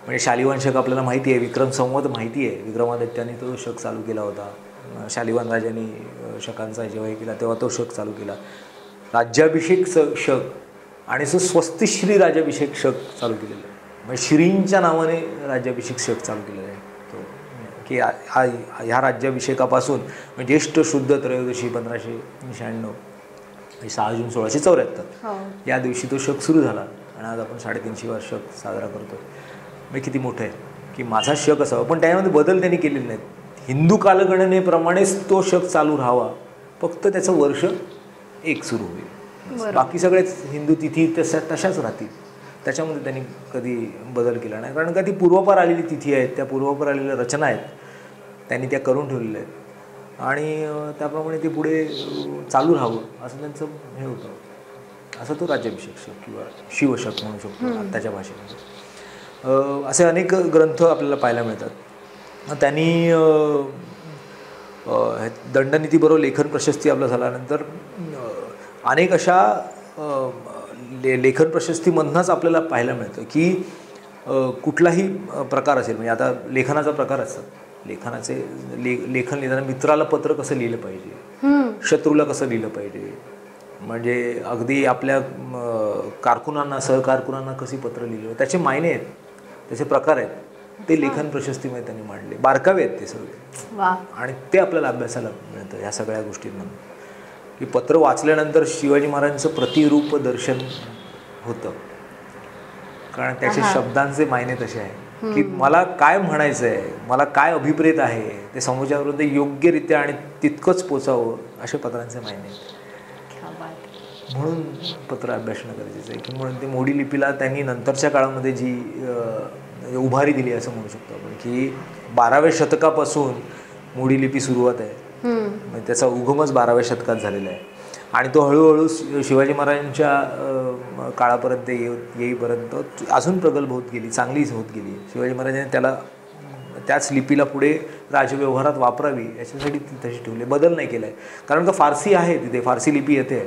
म्हणजे शालिवाहन शक आपल्याला माहिती आहे, विक्रम संवत माहिती आहे, विक्रमादित्याने तो शक चालू केला होता. शालिवाहन राजांनी शकांचा जेव्हा हे केला तेव्हा तो शक चालू केला. राज्याभिषेक शक आणि स्वस्तिश्री राज्याभिषेक शक चालू केलेलं आहे. म्हणजे श्रींच्या नावाने राज्याभिषेक शक चालू केलेलं आहे की ह्या राज्याभिषेकापासून म्हणजे ज्येष्ठ शुद्ध त्रयोदशी 1596 6 जून 1674 या दिवशी तो शक सुरू झाला आणि आज आपण 350 वर्ष साजरा करतो. म्हणजे किती मोठं आहे की माझा शक असावा. पण त्यामध्ये बदल त्यांनी केलेले नाहीत. हिंदू कालगणनेप्रमाणेच तो शक चालू राहावा, फक्त त्याचं वर्ष एक सुरू होईल. बाकी सगळेच हिंदू तिथी तशाच राहतील. त्याच्यामध्ये त्यांनी कधी बदल केला नाही, कारण का ती पूर्वापार आलेली तिथी आहेत, त्या पूर्वापार आलेल्या रचना आहेत, त्यांनी त्या करून ठेवलेल्या आहेत आणि त्याप्रमाणे ते पुढे चालू राहावं असं त्यांचं हे होतं. असं तो राज्याभिषेक शक किंवा शिवशक म्हणू शकतो आत्ताच्या भाषेमध्ये. असे अनेक ग्रंथ आपल्याला पाहायला मिळतात. त्यांनी दंडनीतीबरोबर लेखन प्रशस्ती आपला झाल्यानंतर अनेक अशा लेखन प्रशस्तीमधनंच आपल्याला पाहायला मिळतं की कुठलाही प्रकार असेल, म्हणजे आता लेखनाचा प्रकार असतात. लेखनाचे लेखन लिहिताना मित्राला पत्र कसं लिहिलं पाहिजे, शत्रूला कसं लिहिलं पाहिजे, म्हणजे अगदी आपल्या कारकुनांना सहकारकुनांना कशी पत्र लिहिलं, त्याचे मायने आहेत, त्याचे प्रकार आहेत, ते लेखन प्रशस्तीमध्ये त्यांनी मांडले. बारकावे आहेत ते सगळे आणि ते आपल्याला अभ्यासाला मिळतं ह्या सगळ्या गोष्टींमधून. की पत्र वाचल्यानंतर शिवाजी महाराजांचं प्रतिरूप दर्शन होतं, कारण त्याचे शब्दांचे मायने तसे आहे की मला काय म्हणायचं आहे, मला काय अभिप्रेत आहे ते समोरच्यापर्यंत योग्यरित्या आणि तितकंच पोचावं असे पत्रांचे मायने. म्हणून पत्र अभ्यासणं गरजेचं आहे. की म्हणून ते मोडी लिपीला त्यांनी नंतरच्या काळामध्ये जी उभारी दिली असं म्हणू शकतो आपण, की 12व्या शतकापासून मोडी लिपी सुरुवात आहे. म्हणजे त्याचा उगमच 12व्या शतकात झालेला आहे आणि तो हळूहळू शिवाजी महाराजांच्या काळापर्यंत येईपर्यंत अजून प्रगल्भ होत गेली, चांगलीच होत गेली. शिवाजी महाराजांनी त्याच लिपीला पुढे राजव्यवहारात वापरावी याच्यासाठी ती तशी ठेवली, बदल नाही केला आहे. कारण का फारसी आहे तिथे, फारसी लिपी येते.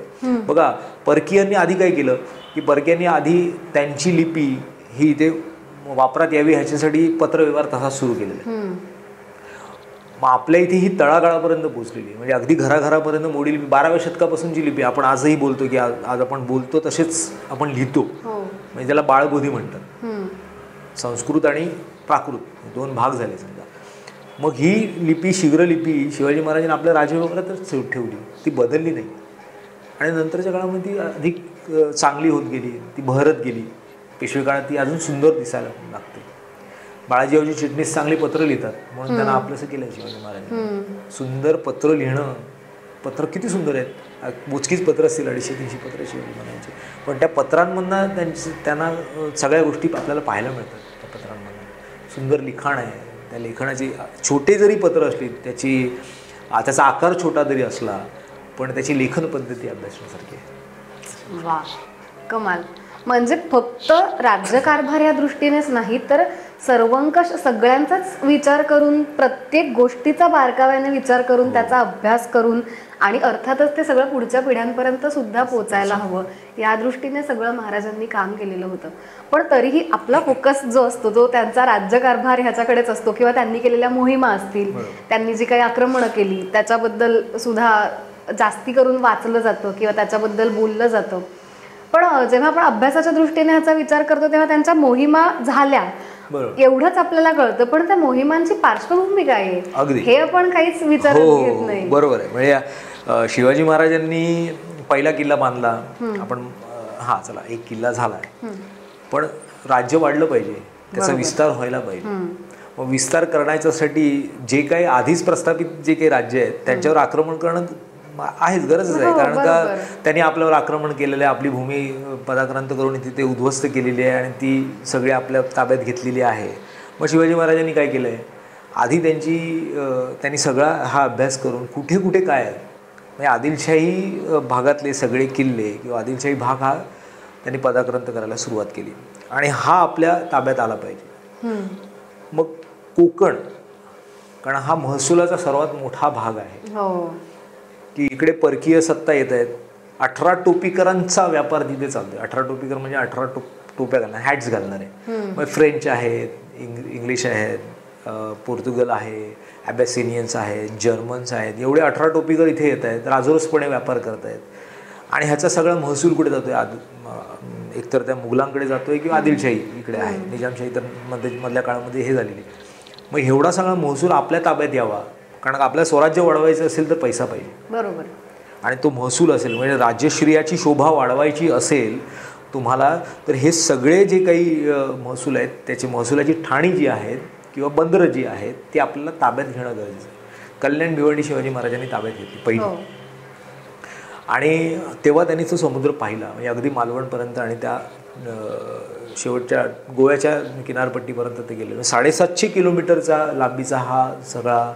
बघा परकीयांनी आधी काय केलं की परकीयांनी आधी त्यांची लिपी ही इथे वापरात यावी ह्याच्यासाठी पत्रव्यवहार तसाच सुरू केलेला आहे. मग आपल्या इथे ही तळागाळापर्यंत पोहोचलेली, म्हणजे अगदी घराघरापर्यंत मोडी लिपी 12व्या शतकापासून जी लिपी आपण आजही बोलतो की आज आपण बोलतो तसेच आपण लिहितो, म्हणजे त्याला बाळबोधी म्हणतात. संस्कृत आणि प्राकृत 2 भाग झाले समजा. मग ही लिपी शीघ्रलिपी शिवाजी महाराजांनी आपल्या राजव्यवहारातच ठेवली, ती बदलली नाही आणि नंतरच्या काळामध्ये ती अधिक चांगली होत गेली, ती बहरत गेली. पेशवे काळात ती अजून सुंदर दिसायला लागते. बाळाजीरावजी चिटणीस चांगली पत्र लिहितात म्हणून त्यांना आपलंसं केलं शिवाजी महाराजांनी. सुंदर पत्र लिहिणं, पत्र किती सुंदर आहेत, मोजकीच पत्र असतील 250-300 पत्र शिवाजी महाराजांची, पण त्या पत्रांमधनं त्यांना सगळ्या गोष्टी आपल्याला पाहायला मिळतात. त्या पत्रांमधून सुंदर लिखाण आहे. त्या लेखनाची छोटे जरी पत्र असली, त्याचा आकार छोटा जरी असला, पण त्याची लेखन पद्धती अभ्यासण्यासारखी आहे. वा, कमाल. म्हणजे फक्त राज्यकारभार या दृष्टीनेच नाही तर सर्वंकष सगळ्यांचाच विचार करून, प्रत्येक गोष्टीचा बारकाव्याने विचार करून, त्याचा अभ्यास करून, आणि अर्थातच ते सगळं पुढच्या पिढ्यांपर्यंत सुद्धा पोचायला हवं, या दृष्टीने सगळं महाराजांनी काम केलेलं होतं. पण तरीही आपला फोकस जो असतो तो त्यांचा राज्यकारभार ह्याच्याकडेच असतो, किंवा त्यांनी केलेल्या मोहिमा असतील, त्यांनी जी काही आक्रमणं केली त्याच्याबद्दल सुद्धा जास्ती करून वाचलं जातं किंवा त्याच्याबद्दल बोललं जातं. पण जेव्हा आपण अभ्यासाच्या दृष्टीने ह्याचा विचार करतो तेव्हा त्यांच्या मोहिमा झाल्या एवढंच आपल्याला कळतं, पण त्या मोहिमांची पार्श्वभूमी काय आहे हे आपण काहीच विचार घेत नाही. बरोबर आहे. म्हणजे शिवाजी महाराजांनी पहिला किल्ला बांधला आपण, हा चला एक किल्ला झालाय, पण राज्य वाढलं पाहिजे, त्याचा विस्तार व्हायला पाहिजे. मग विस्तार करण्याच्यासाठी जे काही आधीच प्रस्थापित जे काही राज्य आहेत त्यांच्यावर आक्रमण करणं आहेच, गरजच आहे. कारण का त्यांनी आपल्यावर आक्रमण केलेलं आहे, आपली भूमी पदाक्रांत करून तिथे उद्ध्वस्त केलेली आहे आणि ती सगळी आपल्या ताब्यात घेतलेली आहे. मग शिवाजी महाराजांनी काय केलं आहे, आधी त्यांनी सगळा हा अभ्यास करून कुठे कुठे काय आहे, म्हणजे आदिलशाही भागातले सगळे किल्ले किंवा आदिलशाही भाग हा त्यांनी पदाक्रांत करायला सुरुवात केली आणि हा आपल्या ताब्यात आला पाहिजे. मग कोकण, कारण हा महसुलाचा सर्वात मोठा भाग आहे की इकडे परकीय सत्ता येत आहेत. 18 टोपीकरांचा व्यापार तिथे चालतोय. 18 टोपीकर म्हणजे 18 टोप्या घालणार, हॅट्स घालणारे. मग फ्रेंच आहेत, इंग्लिश आहेत, पोर्तुगल आहे, ॲबॅसिनियन्स आहेत, जर्मन्स आहेत, एवढे 18 टोपीकर इथे येत आहेत, राजरोसपणे व्यापार करत आहेत. आणि ह्याचा सगळा महसूल कुठे जातोय, एकतर त्या मुघलांकडे जातोय किंवा आदिलशाही इकडे आहे, निजामशाही तर मधल्या काळामध्ये हे झालेली. मग एवढा सगळा महसूल आपल्या ताब्यात यावा, कारण आपल्या स्वराज्य वाढवायचं असेल तर पैसा पाहिजे. बरोबर. आणि तो महसूल असेल, म्हणजे राज्यश्रियाची शोभा वाढवायची असेल तुम्हाला, तर हे सगळे जे काही महसूल आहेत त्याची महसुलाची ठाणी जी आहेत किंवा बंदरं जी आहेत ती आपल्याला ताब्यात घेणं गरजेचं आहे. कल्याण भिवंडी शिवाजी महाराजांनी ताब्यात घेतली पहिली. आणि तेव्हा त्यांनी तो समुद्र पाहिला, म्हणजे अगदी मालवणपर्यंत आणि त्या शेवटच्या गोव्याच्या किनारपट्टीपर्यंत ते गेले. 750 किलोमीटरचा लांबीचा हा सगळा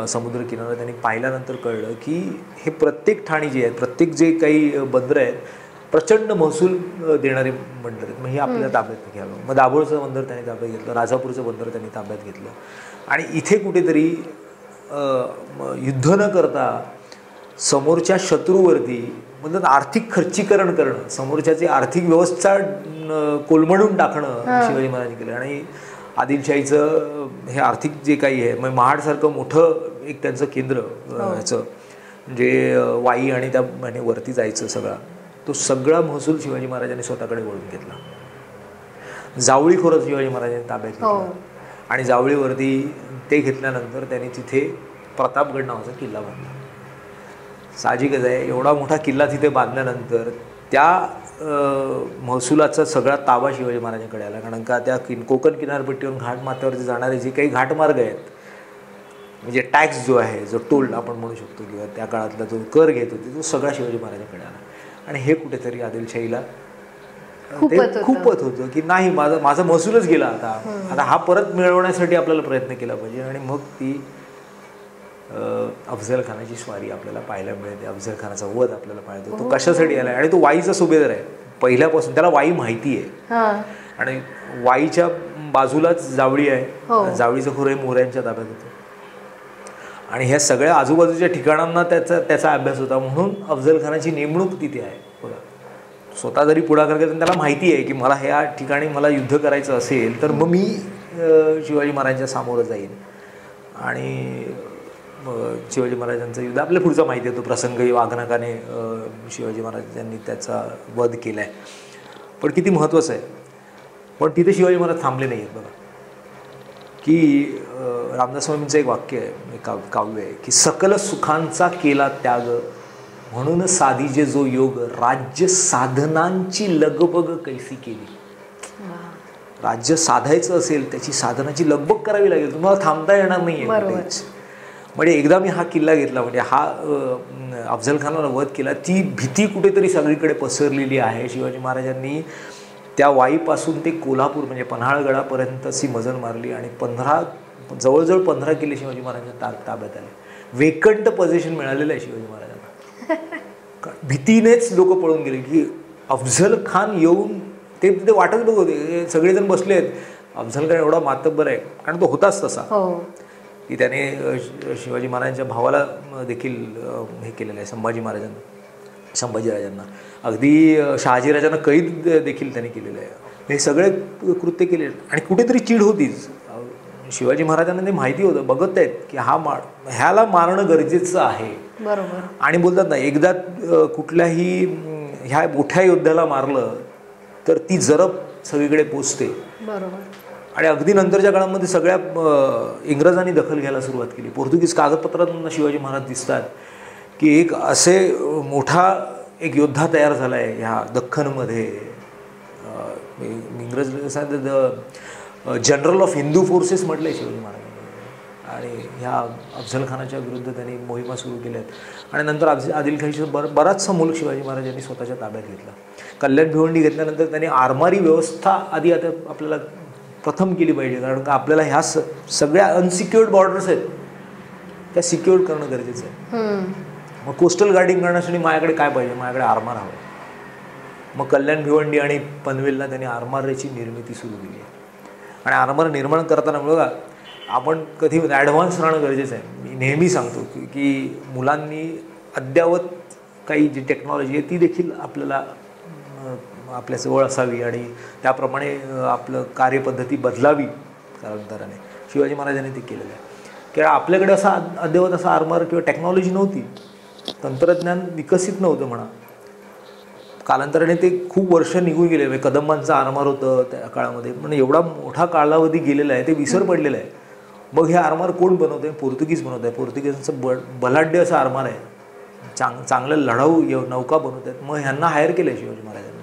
समुद्र किनारा त्यांनी पाहिल्यानंतर कळलं की हे प्रत्येक ठाणी जी आहेत, प्रत्येक जे काही बंदरं आहेत, प्रचंड महसूल देणारे बंदर आहेत. मग हे आपल्याला ताब्यात घ्यावं. मग दाभोळचं बंदर त्यांनी ताब्यात घेतलं, राजापूरचं बंदर त्यांनी ताब्यात घेतलं. आणि इथे कुठेतरी युद्ध न करता समोरच्या शत्रूवरती म्हणजे आर्थिक खर्चीकरण करणं, समोरच्याची आर्थिक व्यवस्था कोलमडून टाकणं शिवाजी महाराज केलं. आणि आदिलशाहीचं हे आर्थिक जे काही आहे, मग महाडसारखं मोठं एक त्यांचं केंद्र ह्याचं जे वाई आणि त्या वरती जायचं सगळा, तो सगळा महसूल शिवाजी महाराजांनी स्वतःकडे वळून घेतला. जावळी खोरं शिवाजी महाराजांनी ताब्यात घेतलं. आणि जावळीवरती ते घेतल्यानंतर त्यांनी तिथे प्रतापगड नावाचा किल्ला बांधला. साहजिकच आहे, एवढा मोठा किल्ला तिथे बांधल्यानंतर त्या महसुलाचा सगळा ताबा शिवाजी महाराजांकडे आला. कारण का त्या कोकण किनारपट्टीवरून घाटमाथ्यावरती जाणारे जे काही घाटमार्ग आहेत, म्हणजे टॅक्स जो आहे, जो टोल आपण म्हणू शकतो किंवा त्या काळातला जो कर घेत होते, तो सगळा शिवाजी महाराजांकडे आला. आणि हे कुठेतरी आदिलशाहीला खूपच होतं की नाही, माझा महसूलच गेला, आता हा परत मिळवण्यासाठी आपल्याला प्रयत्न केला पाहिजे. आणि मग ती अफझल खानाची स्वारी आपल्याला पाहायला मिळते, अफझल खानाचा वध आपल्याला पाहायला. तो कशासाठी आला, आणि तो वाईचा सुभेदार आहे पहिल्यापासून, त्याला वाई माहिती आहे. आणि वाईच्या बाजूलाच जावळी आहे, जावळीचं खोरं मोऱ्यांच्या ताब्यात होतं. आणि ह्या सगळ्या आजूबाजूच्या ठिकाणांना त्याचा अभ्यास होता, म्हणून अफझल खानाची नेमणूक तिथे आहे. बघा, स्वतः जरी पुढाकार घेत, त्याला माहिती आहे की मला ह्या ठिकाणी मला युद्ध करायचं असेल तर मग मी शिवाजी महाराजांच्या सामोरं जाईन. आणि शिवाजी महाराजांचं युद्ध आपल्या पुढचा माहिती आहे, तो प्रसंगही वाघनाकाने शिवाजी महाराजांनी त्याचा वध केला आहे. पण किती महत्त्वाचं आहे. पण तिथे शिवाजी महाराज थांबले नाही आहेत. बघा की रामदास स्वामींचं एक वाक्य आहे, एक काव्य आहे की सकल सुखांचा केला त्याग, म्हणून साधीजे जो योग, राज्य साधनांची लगबग कैसी केली. राज्य साधायचं असेल त्याची साधनाची लगबग करावी लागेल, तुम्हाला थांबता येणार नाही आहे. म्हणजे एकदा मी हा किल्ला घेतला, म्हणजे हा अफझल खानाला वध केला, ती भीती कुठेतरी सगळीकडे पसरलेली आहे. शिवाजी महाराजांनी त्या वाईपासून ते कोल्हापूर म्हणजे पन्हाळगडापर्यंतची मजल मारली आणि जवळजवळ 15 किल्ले शिवाजी महाराजांच्या ताब्यात आले. वेकंट पोझिशन मिळालेलं आहे शिवाजी महाराजांना. भीतीनेच लोक पळून गेले की अफझल खान येऊन ते तिथे वाटच बघ होते, सगळेजण बसले आहेत, अफझल खान एवढा मातब्बर आहे, कारण तो होताच तसा हो. की त्याने शिवाजी महाराजांच्या भावाला देखील हे केलेलं आहे, संभाजीराजांना अगदी शहाजीराजांना कैद देखील त्यांनी केलेलं आहे. हे सगळे कृत्य केले आणि कुठेतरी चीड होतीच. शिवाजी महाराजांना ते माहिती होतं, बघत आहेत की ह्याला मारणं गरजेचं आहे. बरोबर. आणि बोलतात ना, एकदा कुठल्याही ह्या मोठ्या योद्ध्याला मारलं तर ती जरब सगळीकडे पोचते. बरोबर. आणि अगदी नंतरच्या काळामध्ये सगळ्या इंग्रजांनी दखल घ्यायला सुरुवात केली. पोर्तुगीज कागदपत्रांना शिवाजी महाराज दिसतात की एक असे मोठा एक योद्धा तयार झाला आहे ह्या दख्खनमध्ये. इंग्रज जनरल ऑफ हिंदू फोर्सेस म्हटलं आहे शिवाजी महाराजांनी. आणि ह्या अफझल खानाच्या विरुद्ध त्यांनी मोहिमा सुरू केल्या आहेत. आणि नंतर आदिलखाहीचा बराचसा मुलक शिवाजी महाराजांनी स्वतःच्या ताब्यात घेतला. कल्याण भिवंडी घेतल्यानंतर त्यांनी आरमारी व्यवस्था आधी आता आपल्याला प्रथम केली पाहिजे, कारण का आपल्याला ह्या सगळ्या अनसिक्युअर्ड बॉर्डर्स आहेत त्या सिक्युअर्ड करणं गरजेचं आहे. मग कोस्टल गार्डिंग करण्यासाठी माझ्याकडे काय पाहिजे, माझ्याकडे आरमार हवं. मग कल्याण भिवंडी आणि पनवेलला त्यांनी आरमारची निर्मिती सुरू केली आहे. आणि आरमार निर्माण करताना बघा, आपण कधी ॲडव्हान्स राहणं गरजेचं आहे. मी नेहमी सांगतो की मुलांनी अद्ययावत काही जी टेक्नॉलॉजी आहे ती देखील आपल्याला आपल्याजवळ असावी आणि त्याप्रमाणे आपलं कार्यपद्धती बदलावी कालांतराने. शिवाजी महाराजांनी ते केलेलं आहे. किंवा आपल्याकडे असा अद्ययावत असा आरमार किंवा टेक्नॉलॉजी नव्हती, तंत्रज्ञान विकसित नव्हतं म्हणा. कालांतराने ते खूप वर्ष निघून गेले. म्हणजे कदंबांचा आरमार होतं त्या काळामध्ये, पण एवढा मोठा कालावधी गेलेला आहे, ते विसर पडलेलं आहे. मग हे आरमार कोण बनवतं आहे? पोर्तुगीज बनवत आहे. पोर्तुगीजांचं बलाढ्य असं आरमार आहे, चांगलं लढाऊ नौका बनवत आहेत. मग ह्यांना हायर केलं आहे शिवाजी महाराजांनी.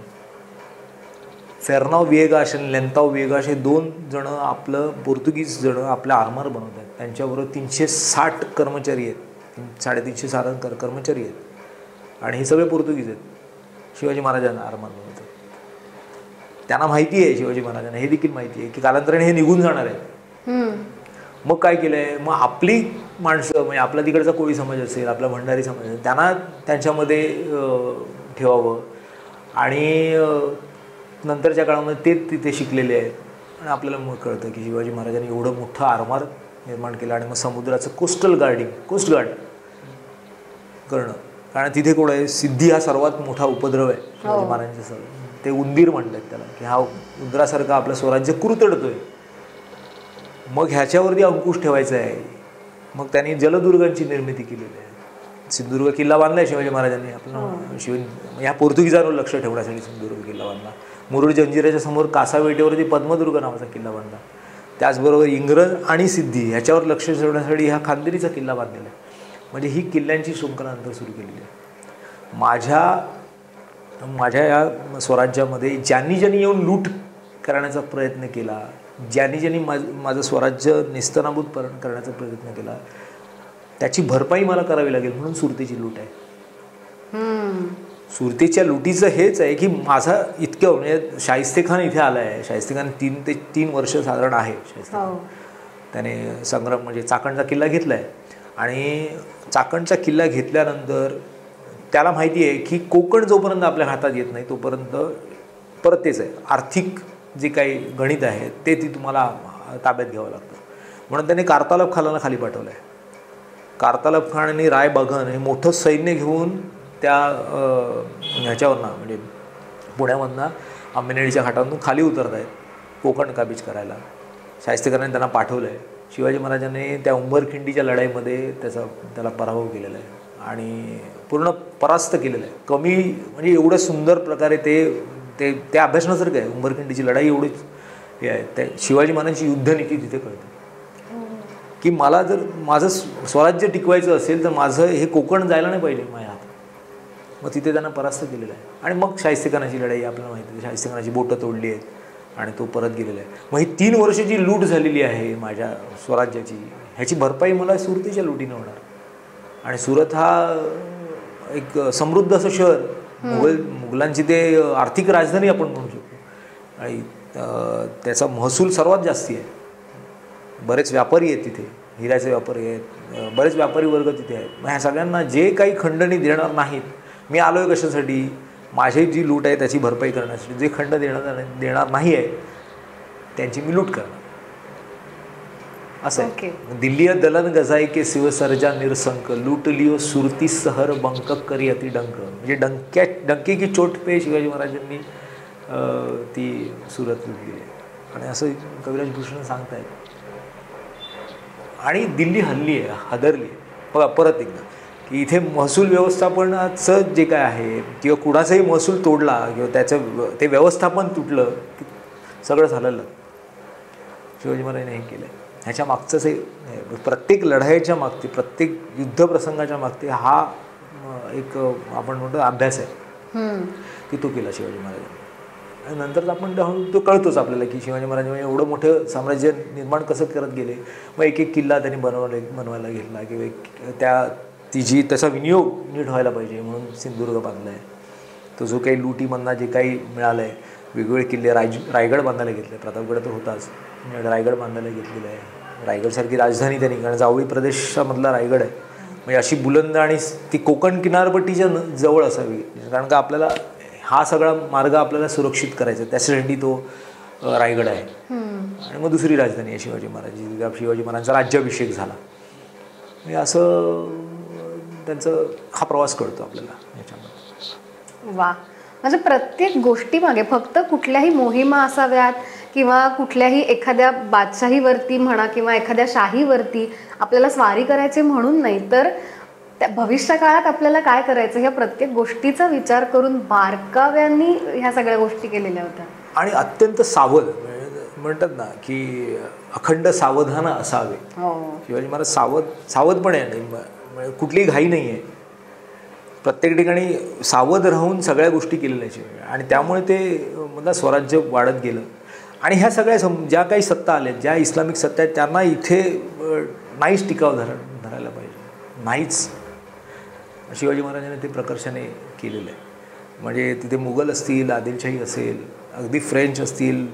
फेर्नाव विएगास आणि लेंताव विएगास हे 2 जणं आपलं पोर्तुगीज जणं आपलं आरमार बनवत आहेत. त्यांच्याबरोबर 360 कर्मचारी आहेत, 350 कर्मचारी आहेत. आणि हे सगळे पोर्तुगीज आहेत. शिवाजी महाराजांना आरमार बनवतात. त्यांना माहिती आहे, शिवाजी महाराजांना हे देखील माहिती आहे की कालांतराने हे निघून जाणार आहेत. मग काय केलं आहे, मग आपली माणसं म्हणजे आपला तिकडचा कोळी समाज असेल, आपला भंडारी समाज असेल, त्यांना त्यांच्यामध्ये ठेवावं. आणि नंतरच्या काळामध्ये ते तिथे शिकलेले आहेत. आणि आपल्याला मग कळतं की शिवाजी महाराजांनी एवढं मोठं आरमार निर्माण केलं. आणि मग समुद्राचं कोस्ट गार्ड करणं, कारण तिथे कोण आहे, सिद्धी हा सर्वात मोठा उपद्रव आहे शिवाजी महाराजांच्या. ते उंदीर म्हणतात त्याला, की हा उंदरासारखा आपलं स्वराज्य कुरतडतोय. मग ह्याच्यावरती अंकुश ठेवायचा आहे. मग त्यांनी जलदुर्गांची निर्मिती केलेली आहे. सिंधुदुर्ग किल्ला बांधला आहे शिवाजी महाराजांनी. आपलं ह्या पोर्तुगीजांवर लक्ष ठेवण्यासाठी सिंधुदुर्ग किल्ला बांधला. मुरुड जंजिराच्या समोर कासावेटेवरती पद्मदुर्ग नावाचा किल्ला बांधला. त्याचबरोबर इंग्रज आणि सिद्धी ह्याच्यावर लक्ष ठेवण्यासाठी हा खांदेरीचा किल्ला बांधलेला आहे. म्हणजे ही किल्ल्यांची शृंखला नंतर सुरू केलेली आहे. माझ्या या स्वराज्यामध्ये ज्यांनी येऊन लूट करण्याचा प्रयत्न केला, ज्यांनी माझं स्वराज्य नेस्तनाबूत करण्याचा प्रयत्न केला, त्याची भरपाई मला करावी लागेल. म्हणून सुरतेची लूट आहे. सुरतेच्या लुटीचं हेच आहे की माझा इतकं म्हणजे शाहिस्तेखान इथे आला आहे. शाहिस्तेखान 3 ते 3 वर्ष साधारण आहे. त्याने संग्राम म्हणजे चाकणचा किल्ला घेतला आहे. आणि चाकणचा किल्ला घेतल्यानंतर त्याला माहिती आहे की कोकण जोपर्यंत आपल्या हातात येत नाही तोपर्यंत परत तेच आहे, आर्थिक जे काही गणित आहे ते तुम्हाला ताब्यात घ्यावं लागतं. म्हणून त्याने कार्तालब खानाला खाली पाठवलं आहे. कार्तालब खान आणि राय बघन हे मोठं सैन्य घेऊन त्या ह्याच्यावरनं म्हणजे पुण्यामधनं आंबेनळीच्या घाटावरून खाली उतरत आहेत कोकण काबीज करायला. शाहिस्तेखानाने त्यांना पाठवलं आहे. शिवाजी महाराजांनी त्या उंबरखिंडीच्या लढाईमध्ये त्याला पराभव केलेला आहे आणि पूर्ण परास्त केलेलं आहे. कमी म्हणजे एवढ्या सुंदर प्रकारे ते अभ्यासण्यासारखं आहे. उंबरखिंडीची लढाई एवढीच हे आहे. त्या शिवाजी महाराजांची युद्धनीती तिथे कळते की मला जर माझं स्वराज्य टिकवायचं असेल तर माझं हे कोकण जायला नाही पाहिजे माझ्या हातात. मग तिथे त्यांना परास्त केलेलं आहे. आणि मग शाहिस्तेखानाची लढाई आपल्याला माहिती आहे. शाहिस्तेखानाची बोटं तोडली आहेत आणि तो परत गेलेला आहे. मग ही 3 वर्षाची लूट झालेली आहे माझ्या स्वराज्याची, ह्याची भरपाई मला सुरतेच्या लुटीनं होणार. आणि सुरत हा एक समृद्ध असं शहर, मुघलांची ते आर्थिक राजधानी आपण म्हणू शकतो. आणि त्याचा महसूल सर्वात जास्ती आहे. बरेच व्यापारी आहेत तिथे, हिऱ्याचे व्यापारी आहेत, बरेच व्यापारी वर्ग तिथे आहेत. मग ह्या सगळ्यांना जे काही खंडणी देणार नाहीत, मी आलो आहे कशासाठी, माझी जी लूट आहे त्याची भरपाई करण्यासाठी, जे खंड देणार नाही आहे त्यांची मी लूट करणार. असं Okay. आहे. दिल्ली दलन गजाई के शिव सर्जा निरसंक लूट लिओ सुरती सहर बंक करी अति डंक. म्हणजे डंके की चोट पे शिवाजी महाराजांनी ती सुरत लुटली आहे. आणि असं कविराज भूषण सांगतायत. आणि दिल्ली हल्ली आहे, हादरली आहे. बघा परत एकदा की इथे महसूल व्यवस्थापनाचं जे काय आहे किंवा कुणाचाही महसूल तोडला किंवा त्याचं ते व्यवस्थापन तुटलं की सगळं झालेलं. शिवाजी महाराजांनी हे केलं. ह्याच्या मागचंच हे प्रत्येक लढाईच्या मागते, प्रत्येक युद्धप्रसंगाच्या मागते हा एक आपण म्हणतो अभ्यास आहे की तो केला शिवाजी महाराजांनी. आणि नंतर आपण तो कळतोच आपल्याला की शिवाजी महाराज एवढं मोठं साम्राज्य निर्माण कसं करत गेले. मग एक एक किल्ला त्यांनी बनवायला घेतला किंवा त्याचा विनियोग नीट व्हायला पाहिजे म्हणून सिंधुदुर्ग बांधला आहे. तो जो काही लुटीमधना जे काही मिळालं आहे, वेगवेगळे किल्ले रायगड बांधायला घेतले. प्रतापगड तर होताच, रायगड बांधायला घेतलेला आहे. रायगडसारखी राजधानी त्यांनी, कारण जावळी प्रदेशामधला रायगड आहे, म्हणजे अशी बुलंद आणि ती कोकण किनारपट्टीच्या जवळ असावी. कारण का आपल्याला हा सगळा मार्ग आपल्याला सुरक्षित करायचा, त्याच्यासाठी तो रायगड आहे. आणि मग दुसरी राजधानी आहे शिवाजी महाराजांचा राज्याभिषेक झाला. म्हणजे असं त्यांचं हा प्रवास कळतो आपल्याला याच्यामध्ये. वा, म्हणजे प्रत्येक गोष्टीमागे फक्त कुठल्याही मोहिमा असाव्यात किंवा कुठल्याही एखाद्या बादशाहीवरती म्हणा किंवा एखाद्या शाहीवरती आपल्याला स्वारी करायचे म्हणून नाही, तर त्या भविष्य काळात आपल्याला काय करायचं ह्या प्रत्येक गोष्टीचा विचार करून बारकाव्यांनी ह्या सगळ्या गोष्टी केलेल्या होत्या. आणि अत्यंत सावध म्हणतात ना की अखंड सावधान असावे. शिवाजी महाराज सावधपणे आहे, कुठलीही घाई नाही आहे. प्रत्येक ठिकाणी सावध राहून सगळ्या गोष्टी केलेल्या आहेत. आणि त्यामुळे ते मला स्वराज्य वाढत गेलं. आणि ह्या सगळ्या ज्या काही सत्ता आल्या, ज्या इस्लामिक सत्ता आहेत, त्यांना इथे नाहीच टिकाव धरायला पाहिजे, नाहीच. शिवाजी महाराजांनी ते प्रकर्षाने केलेलं आहे. म्हणजे तिथे मुघल असतील, आदिलशाही असेल, अगदी फ्रेंच असतील,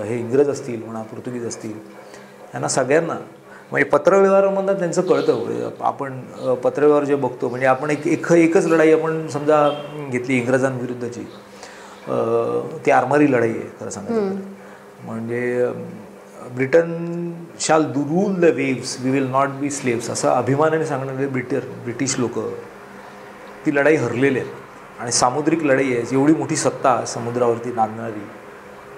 हे इंग्रज असतील म्हणा, पोर्तुगीज असतील, यांना सगळ्यांना म्हणजे पत्रव्यवहारामधनं त्यांचं कळतं. आपण पत्रव्यवहार जे बघतो, म्हणजे आपण एकच लढाई आपण समजा घेतली इंग्रजांविरुद्धची, ती आर्मरी लढाई आहे खरं सांगायचं. म्हणजे Britain shall rule the waves, we will not be slaves असं अभिमानाने सांगणारे ब्रिटिश लोक ती लढाई हरलेले आहेत. आणि सामुद्रिक लढाई आहे, एवढी मोठी सत्ता समुद्रावरती नांदणारी,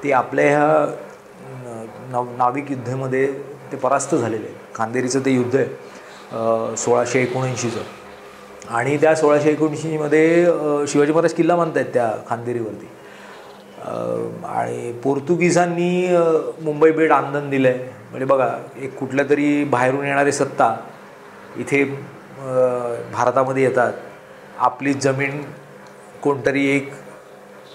ती आपल्या ह्या नाविक युद्धामध्ये ते परास्त झालेले आहेत. खांदेरीचं ते युद्ध आहे 1679चं. आणि त्या 1679मध्ये शिवाजी महाराज किल्ला बांधतायत त्या खांदेरीवरती. आणि पोर्तुगीजांनी मुंबई बेट आंदोलन दिलं आहे. म्हणजे बघा, एक कुठल्या तरी बाहेरून येणारे सत्ता इथे भारतामध्ये येतात, आपली जमीन कोणतरी एक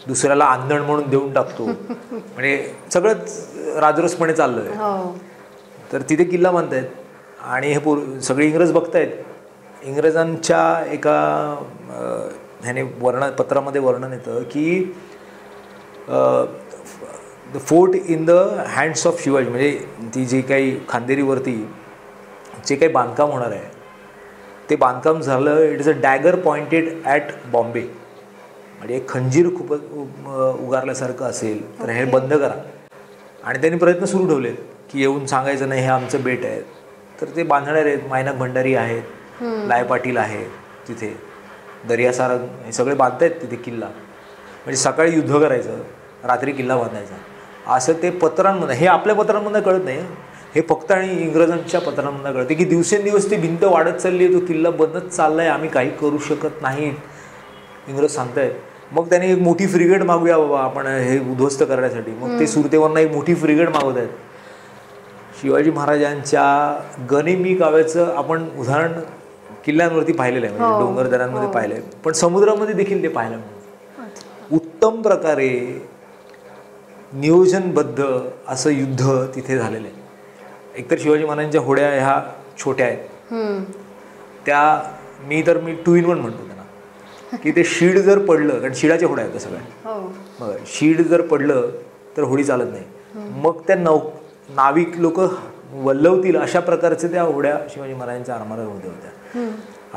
दुसऱ्याला आंदण म्हणून देऊन टाकतो. म्हणजे सगळंच राजरोसपणे चाललं आहे. तर तिथे किल्ला बांधतायत आणि हे सगळे इंग्रज बघतायत. इंग्रजांच्या एका ह्याने पत्रामध्ये वर्णन येतं की the fort in the hands of Shivaji, म्हणजे ती जी काही खांदेरीवरती जे काही बांधकाम होणार आहे ते बांधकाम झालं, it is a dagger pointed at Bombay. म्हणजे एक खंजीर खूपच उगारल्यासारखं असेल तर हे बंद करा. आणि त्यांनी प्रयत्न सुरू ठेवले की येऊन सांगायचं नाही हे आमचं बेट आहे. तर ते बांधणारे आहेत, मायनाक भंडारी आहेत, लाय पाटील आहेत, तिथे दर्यासारंग, हे सगळे बांधतायत तिथे किल्ला. म्हणजे सकाळी युद्ध करायचं, रात्री किल्ला बांधायचा. असं ते पत्रांमध्ये, हे आपल्या पत्रांमधनं कळत नाही, हे फक्त आणि इंग्रजांच्या पत्रांमधनं कळते की दिवसेंदिवस ती भिंत वाढत चालली आहे, तो किल्ला बनत चालला आहे, आम्ही काही करू शकत नाही, इंग्रज सांगतायत. मग त्यांनी एक मोठी फ्रिगेट मागूया बाबा आपण हे उद्ध्वस्त करण्यासाठी. मग ते सुरतेवरनं एक मोठी फ्रिगेट मागवत आहेत. शिवाजी महाराजांच्या गनिमी काव्याचं आपण उदाहरण किल्ल्यांवरती पाहिलेलं आहे, म्हणजे डोंगर दऱ्यांमध्ये पाहिलं आहे, पण समुद्रामध्ये देखील ते पाहिलं. उत्तम प्रकारे नियोजनबद्ध असं युद्ध तिथे झालेलं आहे. एकतर शिवाजी महाराजांच्या होड्या ह्या छोट्या आहेत, त्या मी 2 in 1 म्हणतो त्यांना, की ते शीड जर पडलं, कारण शिडाच्या होड्या आहेत सगळ्या, बघा शीड जर पडलं तर होडी चालत नाही. मग त्या नाविक लोक वल्लवतील अशा प्रकारचे त्या होड्या शिवाजी महाराजांच्या आरमारामध्ये होत्या.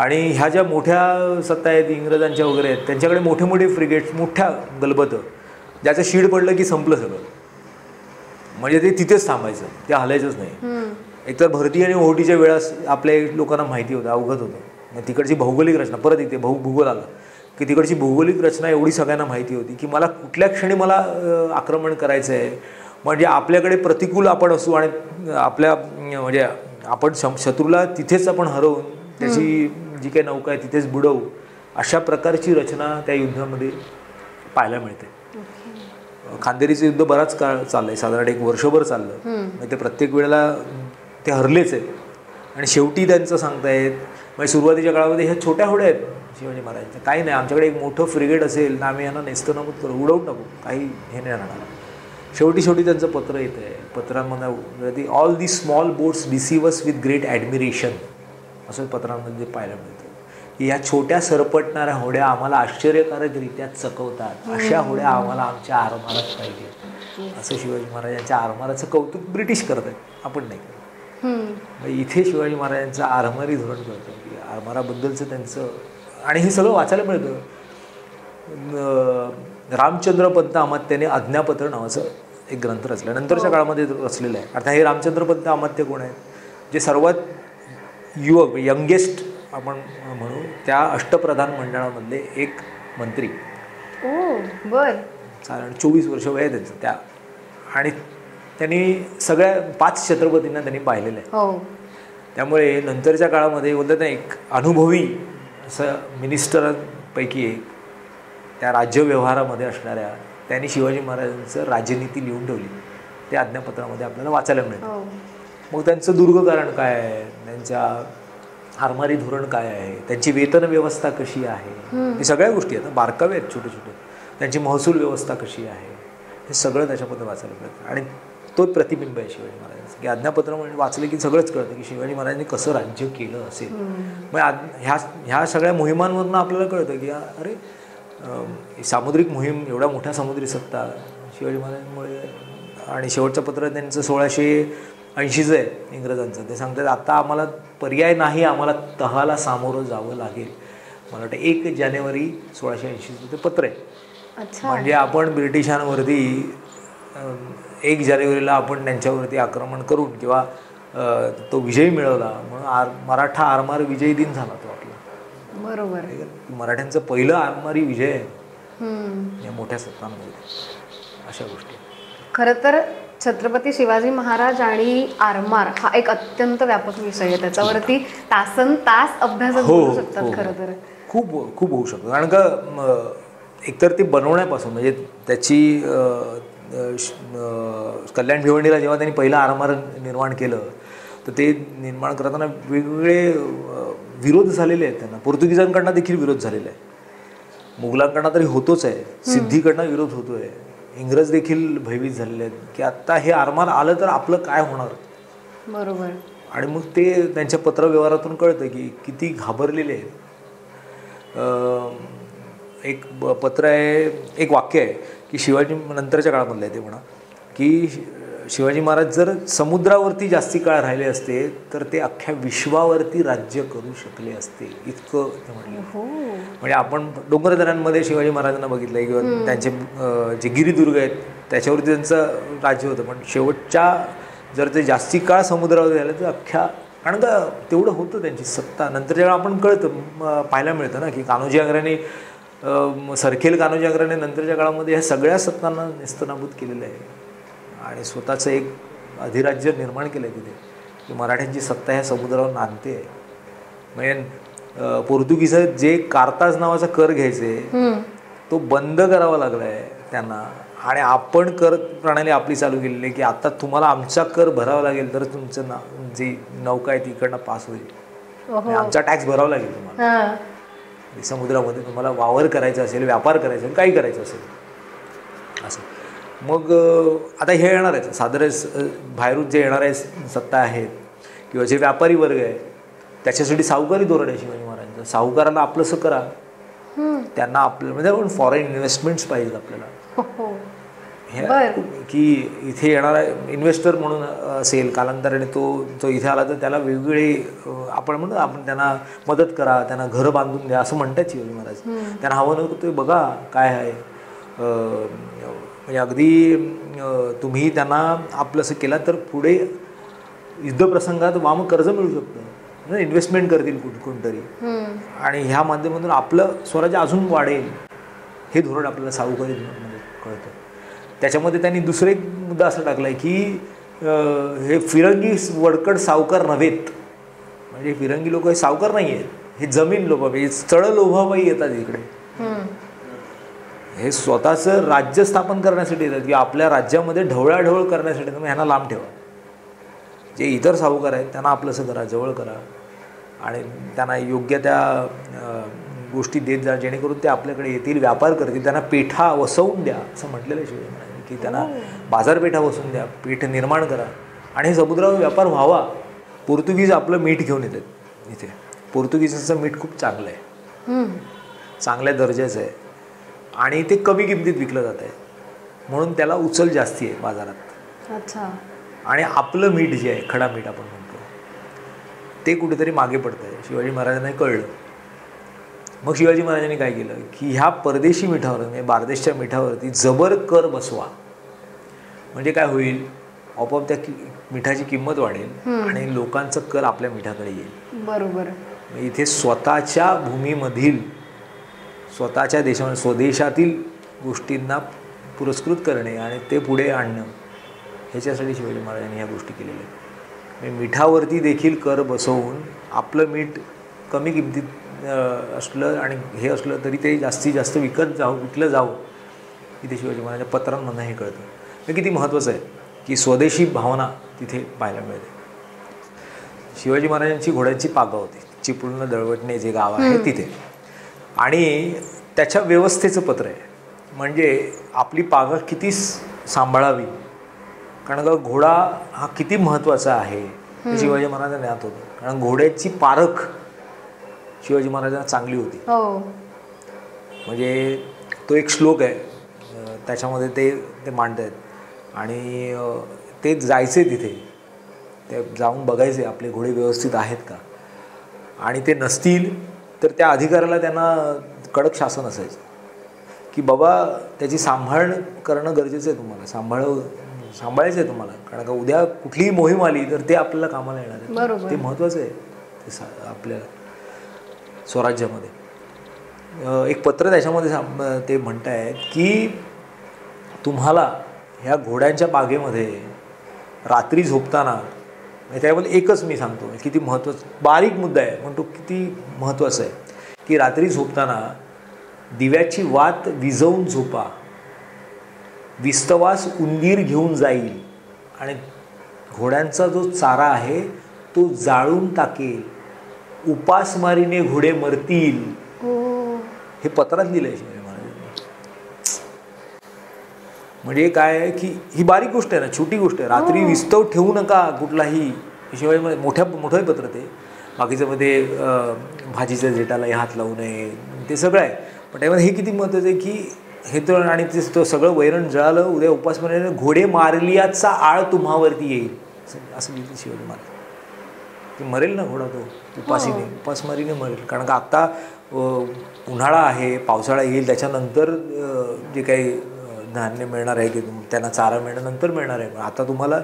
आणि ह्या ज्या मोठ्या सत्ता आहेत इंग्रजांच्या वगैरे आहेत, त्यांच्याकडे मोठे मोठे फ्रिगेट्स, मोठ्या गलबतं, ज्याचं शीड पडलं की संपलं सगळं. म्हणजे ते तिथेच थांबायचं, ते हलायचंच नाही. एकतर भरती आणि ओहोटीच्या वेळा आपल्या लोकांना माहिती होतं, अवगत होतं. मग तिकडची भौगोलिक रचना, परत इथे भूगोल आला की तिकडची भौगोलिक रचना एवढी सगळ्यांना माहिती होती की मला कुठल्या क्षणी मला आक्रमण करायचं आहे. म्हणजे आपल्याकडे प्रतिकूल आपण असू आणि आपल्या म्हणजे आपण शत्रूला तिथेच आपण हरवून त्याची जी काही नौका आहे तिथेच बुडवू, अशा प्रकारची रचना त्या युद्धामध्ये पाहायला मिळते. खांदेरीचं युद्ध बराच काळ चाललंय, साधारण 1 वर्षभर चाललं. म्हणजे ते प्रत्येक वेळेला ते हरलेच आहेत आणि शेवटी त्यांचं सांगतायत. म्हणजे सुरुवातीच्या काळामध्ये ह्या छोट्या होड्या आहेत शिवाजी महाराजांच्या, काही नाही, आमच्याकडे एक मोठं फ्रिगेट असेल ना, आम्ही यांना नेस्तनाबूत करू, उडवून टाकू, काही हे नाही राहणार. शेवटी त्यांचं पत्र येतं आहे. पत्रांमध्ये all the small boats deceive us with great admiration, असं पत्रांमध्ये पाहायला मिळतं की ह्या छोट्या सरपटणाऱ्या होड्या आम्हाला आश्चर्यकारकरित्या चकवतात, अशा होड्या आम्हाला आमच्या आरमारात पाहिजे. असं शिवाजी महाराजांच्या आरमाराचं कौतुक ब्रिटिश करत आहेत, आपण नाही करत. इथे शिवाजी महाराजांचं आरमारी धोरण कळतं की आरमाराबद्दलचं त्यांचं, आणि हे सगळं वाचायला मिळतं. रामचंद्र पंत अमात्याने आज्ञापत्र नावाचं एक ग्रंथ रचला, नंतरच्या काळामध्ये रचलेलं आहे. आता हे रामचंद्र पंत अमात्य कोण आहेत? जे सर्वात युवक, यंगेस्ट आपण म्हणू, त्या अष्टप्रधान मंडळामधले एक मंत्री. साधारण 24 वर्ष वय आहे त्यांचं त्या, आणि त्यांनी सगळ्या 5 छत्रपतींना त्यांनी पाहिलेलं आहे. त्यामुळे नंतरच्या काळामध्ये बोलतात ना, एक अनुभवी असं मिनिस्टरांपैकी एक, त्या राज्यव्यवहारामध्ये असणाऱ्या, त्यांनी शिवाजी महाराजांचं राजनीती लिहून ठेवली, ते आज्ञापत्रामध्ये आपल्याला वाचायला मिळतं. मग त्यांचं दुर्गकारण काय आहे, त्यांच्या आरमारी धोरण काय आहे, त्यांची वेतन व्यवस्था कशी आहे, हे सगळ्या गोष्टी आहेत, बारकावे आहेत छोटे छोटे. त्यांची महसूल व्यवस्था कशी आहे, हे सगळं त्याच्याबद्दल वाचायला मिळतं. आणि तोच प्रतिबिंब आहे शिवाजी महाराजांचं, की आज्ञापत्र म्हणजे वाचले की सगळंच कळतं की शिवाजी महाराजांनी कसं राज्य केलं असेल. मग ह्या सगळ्या मोहिमांवरून आपल्याला कळतं की अरे, सामुद्रिक मोहीम, एवढ्या मोठ्या समुद्री सत्ता शिवाजी महाराजांमुळे. आणि शेवटचं पत्र त्यांचं 1680चं आहे इंग्रजांचं. ते सांगतात आता आम्हाला पर्याय नाही, आम्हाला तहाला सामोरं जावं लागेल. मला वाटतं 1 जानेवारी 1680चं ते पत्र आहे. म्हणजे आपण ब्रिटिशांवरती 1 जानेवारीला आपण त्यांच्यावरती आक्रमण करून किंवा तो विजय मिळवला, म्हणून मराठा आरमार विजय दिन झाला तो आपला. बरोबर, मराठ्यांचं पहिलं आरमारी विजय आहे या मोठ्या सत्तांमध्ये. अशा गोष्टी खरं तर छत्रपती शिवाजी महाराज आणि आरमार हा एक अत्यंत व्यापक विषय आहे, त्याच्यावरती तासन तास अभ्यास करू शकतात. खरं तर खूप खूप होऊ शकतो, कारण का एकतर ते बनवण्यापासून, म्हणजे त्याची कल्याण भिवंडीला जेव्हा त्यांनी पहिलं आरमार निर्माण केलं, तर ते निर्माण करताना वेगवेगळे विरोध झालेले आहेत त्यांना. पोर्तुगीजांकडनं देखील विरोध झालेला आहे, मुघलांकडनं तरी होतोच आहे, सिद्धीकडनं विरोध होतो आहे, इंग्रज देखील भयभीत झालेले आहेत की आत्ता हे आरमार आलं तर आपलं काय होणार. बरोबर. आणि मग ते त्यांच्या पत्रव्यवहारातून कळतं की किती घाबरलेले आहेत. एक पत्र आहे, एक वाक्य आहे की शिवाजी, नंतरच्या काळामधलं आहे ते म्हणा, की शिवाजी महाराज जर समुद्रावरती जास्ती काळ राहिले असते तर ते अख्ख्या विश्वावरती राज्य करू शकले असते, इतकं ते म्हटलं. म्हणजे आपण डोंगरदऱ्यांमध्ये शिवाजी महाराजांना बघितलं किंवा त्यांचे जे गिरिदुर्ग आहेत त्याच्यावरती त्यांचं राज्य होतं, पण शेवटच्या जर ते जास्ती काळ समुद्रावर झालं तर अख्ख्या, कारण का तेवढं होतं त्यांची सत्ता. नंतरच्या काळात आपण कळतं, पाहायला मिळतं ना की कान्होजी आंग्र्याने, सरखेल कान्होजी आंग्र्याने नंतरच्या काळामध्ये ह्या सगळ्या सत्तांना नेस्तनाबूत केलेलं आहे आणि स्वतःचं एक अधिराज्य निर्माण केलं आहे तिथे, की मराठ्यांची सत्ता ह्या समुद्रावर नांदते. म्हणजे पोर्तुगीज जे कार्ताज नावाचा कर घ्यायचे तो बंद करावा लागला आहे त्यांना, आणि आपण कर प्रणाली आपली चालू केलेली आहे की आता तुम्हाला आमचा कर भरावा लागेल तर तुमचं जी नौका आहे तिकडनं पास होईल, आमचा टॅक्स भरावा लागेल तुम्हाला. समुद्रामध्ये तुम्हाला वावर करायचा असेल, व्यापार करायचा असेल, काही करायचं असेल असं. मग आता हे येणार आहे साधारण बाहेरून जे येणार आहे सत्ता आहेत किंवा जे व्यापारी वर्ग आहे त्याच्यासाठी सावकारी धोरण आहे शिवाजी महाराजांचं. सावकाराला आपलंसं करा, त्यांना आपलं म्हणजे आपण फॉरेन इन्व्हेस्टमेंट्स पाहिजेत आपल्याला, हे की इथे येणारा इन्व्हेस्टर म्हणून असेल कालांतराने तो इथे आला तर त्याला वेगवेगळे आपण म्हणतो आपण त्यांना मदत करा, त्यांना घरं बांधून द्या असं म्हणतात शिवाजी महाराज. त्यांना हवं नव्हतं ते बघा काय आहे, म्हणजे अगदी तुम्ही त्यांना आपलंसं केलं तर पुढे युद्धप्रसंगात वाम कर्ज मिळू शकतं, इन्व्हेस्टमेंट करतील कोणतरी, आणि ह्या माध्यमातून आपलं स्वराज्य अजून वाढेल. हे धोरण आपल्याला सावकारी धोरणामध्ये कळतं. त्याच्यामध्ये त्यांनी दुसरा एक मुद्दा असा टाकला आहे की हे फिरंगी वडकड सावकार नव्हेत. म्हणजे फिरंगी लोक हे सावकार नाही आहेत, हे जमीन लोभाबाई, स्थळ लोभाबाई येतात इकडे. हे स्वतःचं राज्य स्थापन करण्यासाठी येतात की आपल्या राज्यामध्ये ढवळाढवळ करण्यासाठी. तुम्ही ह्यांना लांब ठेवा. जे इतर सावकार आहेत त्यांना आपलंसं करा, जवळ करा, आणि त्यांना योग्य त्या गोष्टी देत जा जेणेकरून ते आपल्याकडे येतील, व्यापार करतील. त्यांना पेठा वसवून द्या असं म्हटलेलं आहे शिवाजी महाराजांनी, की त्यांना बाजारपेठा वसवून द्या, पेठ निर्माण करा, आणि हे समुद्रावर व्यापार व्हावा. पोर्तुगीज आपलं मीठ घेऊन येतात इथे. पोर्तुगीजांचं मीठ खूप चांगलं आहे, चांगल्या दर्जाचं आहे, आणि ते कमी किमतीत विकलं जात आहे, म्हणून त्याला उचल जास्ती आहे बाजारात. अच्छा. आणि आपलं मीठ जे आहे, खडा मीठ आपण म्हणतो, ते कुठेतरी मागे पडतं आहे. शिवाजी महाराजांना कळलं. मग शिवाजी महाराजांनी काय केलं की ह्या परदेशी मिठावर, म्हणजे बारदेशच्या मिठावरती जबर कर बसवा. म्हणजे काय होईल, आपोआप त्या मिठाची किंमत वाढेल आणि लोकांचा कर आपल्या मिठाकडे येईल. बरोबर. इथे स्वतःच्या भूमीमधील, स्वतःच्या देशामध्ये, स्वदेशातील गोष्टींना पुरस्कृत करणे आणि ते पुढे आणणं, ह्याच्यासाठी शिवाजी महाराजांनी ह्या गोष्टी केलेल्या आहेत. म्हणजे मिठावरती देखील कर बसवून आपलं मीठ कमी किमतीत असलं आणि हे असलं तरी ते जास्तीत जास्त विकलं जावं. इथे शिवाजी महाराजांच्या पत्रांमधून हे कळतं. हे किती महत्त्वाचं आहे की स्वदेशी भावना तिथे पाहायला मिळते. शिवाजी महाराजांची घोड्यांची पागा होती चिपळूण दळवटणे जे गाव आहे तिथे, आणि त्याच्या व्यवस्थेचं पत्र आहे. म्हणजे आपली पागा किती सांभाळावी, कारण का घोडा हा किती महत्त्वाचा आहे हे शिवाजी महाराजांना ज्ञात होतं. कारण घोड्याची पारख शिवाजी महाराजांना चांगली होती. म्हणजे तो एक श्लोक आहे, त्याच्यामध्ये ते मांडत आहेत, आणि ते जायचे तिथे, ते जाऊन बघायचे आपले घोडे व्यवस्थित आहेत का, आणि ते नसतील तर त्या अधिकाऱ्याला त्यांना कडक शासन असायचं की बाबा त्याची सांभाळ करणं गरजेचं आहे, तुम्हाला सांभाळायचं आहे तुम्हाला, कारण का उद्या कुठलीही मोहीम आली तर ते आपल्याला कामाला येणार आहे. ते महत्त्वाचं आहे ते आपल्या स्वराज्यामध्ये. एक पत्र त्याच्यामध्ये ते म्हणत आहेत की तुम्हाला ह्या घोड्यांच्या बागेमध्ये रात्री झोपताना, त्यामध्ये एकच मी सांगतो किती महत्त्वाचं बारीक मुद्दा आहे, पण तो किती महत्त्वाचा आहे की रात्री झोपताना दिव्याची वात विझवून झोपा, विस्तवास उंदीर घेऊन जाईल आणि घोड्यांचा जो चारा आहे तो जाळून टाकेल, उपासमारीने घोडे मरतील. हे पत्रात लिहिलंय शिवाजी महाराजांनी. म्हणजे काय आहे की ही बारीक गोष्ट आहे ना, छोटी गोष्ट आहे. रात्री विस्तव ठेवू नका कुठलाही. शिवाजी मोठं पत्र ते, बाकीचं मध्ये भाजीच्या जेटालाही हात लावू नये, ते सगळं आहे. पण त्यामध्ये हे किती महत्त्वाचं आहे की हे तर, आणि ते सगळं वैरण जळालं, उद्या उपासमारीने घोडे मारलियाचा आळ तुम्हावरती येईल असं लिहिलं शिवाजी महाराज. ते मरेल ना घोडा, तो उपासमारीने मरेल. कारण का आत्ता उन्हाळा आहे, पावसाळा येईल, त्याच्यानंतर जे काही धान्य मिळणार आहे की त्यांना चारा मिळणं नंतर मिळणार आहे. पण आता तुम्हाला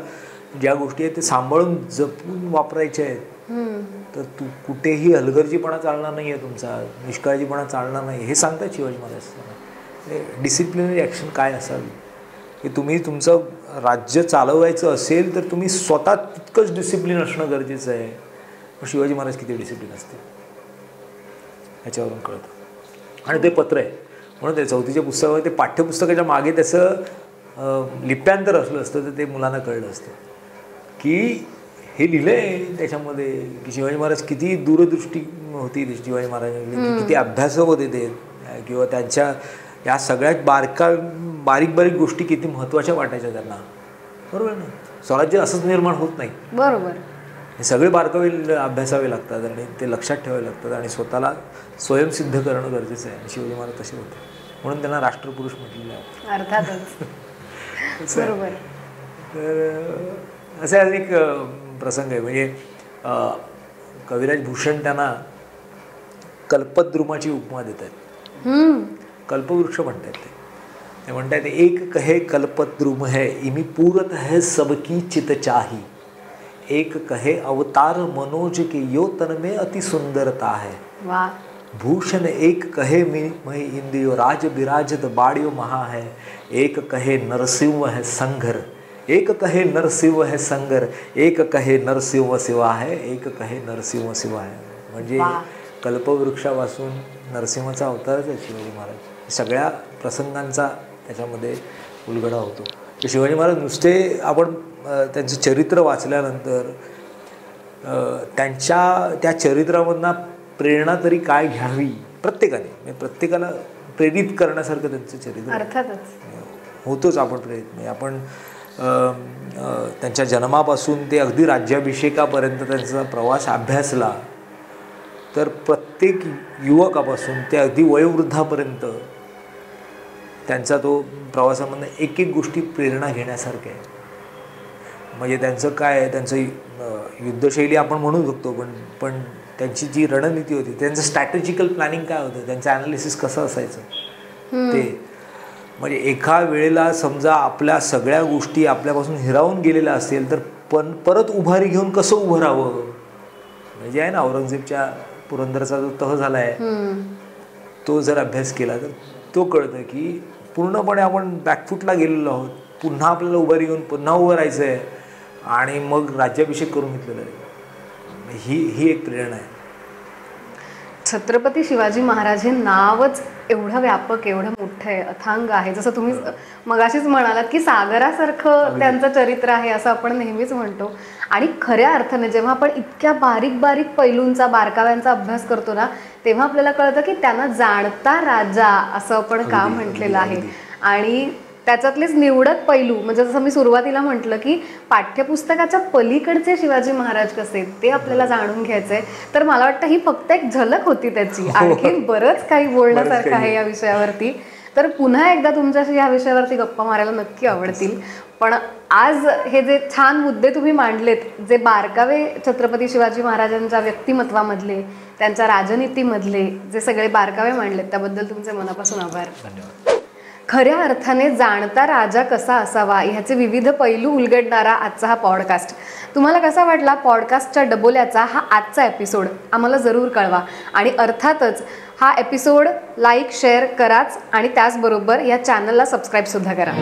ज्या गोष्टी आहेत ते सांभाळून जपून वापरायच्या आहेत. तर कुठेही हलगर्जीपणा चालणार नाही आहे, तुमचा निष्काळजीपणा चालणार नाही, हे सांगतात शिवाजी महाराज. डिसिप्लिनरी ॲक्शन काय असावी, की तुम्ही तुमचं राज्य चालवायचं असेल तर तुम्ही स्वतः तितकंच डिसिप्लिन असणं गरजेचं आहे. पण शिवाजी महाराज किती डिसिप्लिन असते ह्याच्यावरून कळतं. आणि ते पत्र आहे म्हणून ते 4थीच्या पुस्तकामध्ये, ते पाठ्यपुस्तकाच्या मागे त्याचं लिप्यांतर असलं असतं तर ते मुलांना कळलं असतं की हे लिहिलं आहे त्याच्यामध्ये की शिवाजी महाराज किती दूरदृष्टी होती शिवाजी महाराजांनी, किती अभ्यासक होते ते, किंवा त्यांच्या या सगळ्यात बारीक गोष्टी किती महत्त्वाच्या वाटायच्या त्यांना. बरोबर ना. स्वराज्य असंच निर्माण होत नाही. बरोबर. हे सगळे बारकावे अभ्यासावे लागतात आणि ते लक्षात ठेवावे लागतात आणि स्वतःला स्वयंसिद्ध करणं गरजेचं आहे. शिवाजी महाराज तसे होते, म्हणून त्यांना राष्ट्रपुरुष म्हटलेलं आहे. अर्थातच. बरोबर. तर असा एक प्रसंग आहे. म्हणजे कविराज भूषण त्यांना कल्पद्रुमाची उपमा देत आहेत. कल्पवृक्ष म्हणतात ते. ते म्हणतात एक कहे कल्पद्रुम है इमी पूरत है सबकी चित चाही, एक कहे अवतार मनोज के यो तन में अति सुंदरता है, वाह, भूषण एक कहे मही इंद्रियो राज विराजत बाड़ियो महा है, एक कहे नरसिंह है संघर, एक कहे नरसिंह है संगर, एक कहे नरसिंह शिवा है, एक कहे नरसिंह शिवा है. म्हणजे कल्पवृक्षापासून नरसिंहाचा अवतारच आहे शिवाजी महाराज. सगळ्या प्रसंगांचा त्याच्यामध्ये उलगडा होतो. तर शिवाजी महाराज नुसते आपण त्यांचं चरित्र वाचल्यानंतर त्यांच्या त्या चरित्रामधनं प्रेरणा तरी काय घ्यावी प्रत्येकाने, म्हणजे प्रत्येकाला प्रेरित करण्यासारखं त्यांचं चरित्र अर्थातच होतोच. आपण प्रेरित म्हणजे आपण त्यांच्या जन्मापासून ते अगदी राज्याभिषेकापर्यंत त्यांचा प्रवास अभ्यासला तर प्रत्येक युवकापासून ते अगदी वयोवृद्धापर्यंत त्यांचा तो प्रवासामधनं एक एक गोष्टी प्रेरणा घेण्यासारख्या आहे. म्हणजे त्यांचं काय आहे, त्यांचं युद्धशैली आपण म्हणू शकतो, पण त्यांची जी रणनीती होती, त्यांचं स्ट्रॅटेजिकल प्लॅनिंग काय होतं, त्यांचं ॲनालिसिस कसं असायचं ते. म्हणजे एका वेळेला समजा आपल्या सगळ्या गोष्टी आपल्यापासून हिरावून गेलेल्या असेल तर परत उभारी घेऊन कसं उभं राहावं. म्हणजे आहे ना, औरंगजेबच्या पुरंदरचा जो तह झाला आहे तो जर अभ्यास केला तर तो कळतं की पूर्णपणे आपण बॅकफूटला गेलेलो आहोत. पुन्हा आपल्याला उभारी घेऊन पुन्हा उभं राहायचं आहे आणि मग राज्याभिषेक करून घेतलेला आहे. ही एक प्रेरणा आहे. छत्रपती शिवाजी महाराज हे नावच एवढं व्यापक, एवढं मोठं आहे, अथांग आहे. जसं तुम्ही मगाशीच म्हणालात की सागरासारखं त्यांचं चरित्र आहे असं आपण नेहमीच म्हणतो. आणि खऱ्या अर्थाने जेव्हा आपण इतक्या बारीक बारीक पैलूंचा, बारकाव्यांचा अभ्यास करतो ना, तेव्हा आपल्याला कळतं की त्यांना जाणता राजा असं आपण का म्हटलेलं आहे. आणि त्याच्यातलेच निवडक पैलू, म्हणजे जसं मी सुरुवातीला म्हटलं की पाठ्यपुस्तकाच्या पलीकडचे शिवाजी महाराज कसे ते आपल्याला जाणून घ्यायचंय. तर मला वाटतं ही फक्त एक झलक होती त्याची. आणखी बरंच काही बोलण्यासारखं आहे या विषयावरती. तर पुन्हा एकदा तुमच्याशी या विषयावरती गप्पा मारायला नक्की आवडतील. पण आज हे जे छान मुद्दे तुम्ही मांडलेत, जे बारकावे छत्रपती शिवाजी महाराजांच्या व्यक्तिमत्वामधले, त्यांच्या राजनीतीमधले जे सगळे बारकावे मांडलेत, त्याबद्दल तुमचे मनापासून आभार. धन्यवाद. खऱ्या अर्थाने जाणता राजा कसा असावा ह्याचे विविध पैलू उलगडणारा आजचा हा पॉडकास्ट तुम्हाला कसा वाटला? पॉडकास्टच्या डबोल्याचा हा आजचा एपिसोड आम्हाला जरूर कळवा. आणि अर्थातच हा एपिसोड लाईक, शेअर कराच आणि त्याचबरोबर या चॅनलला सबस्क्राईबसुद्धा करा.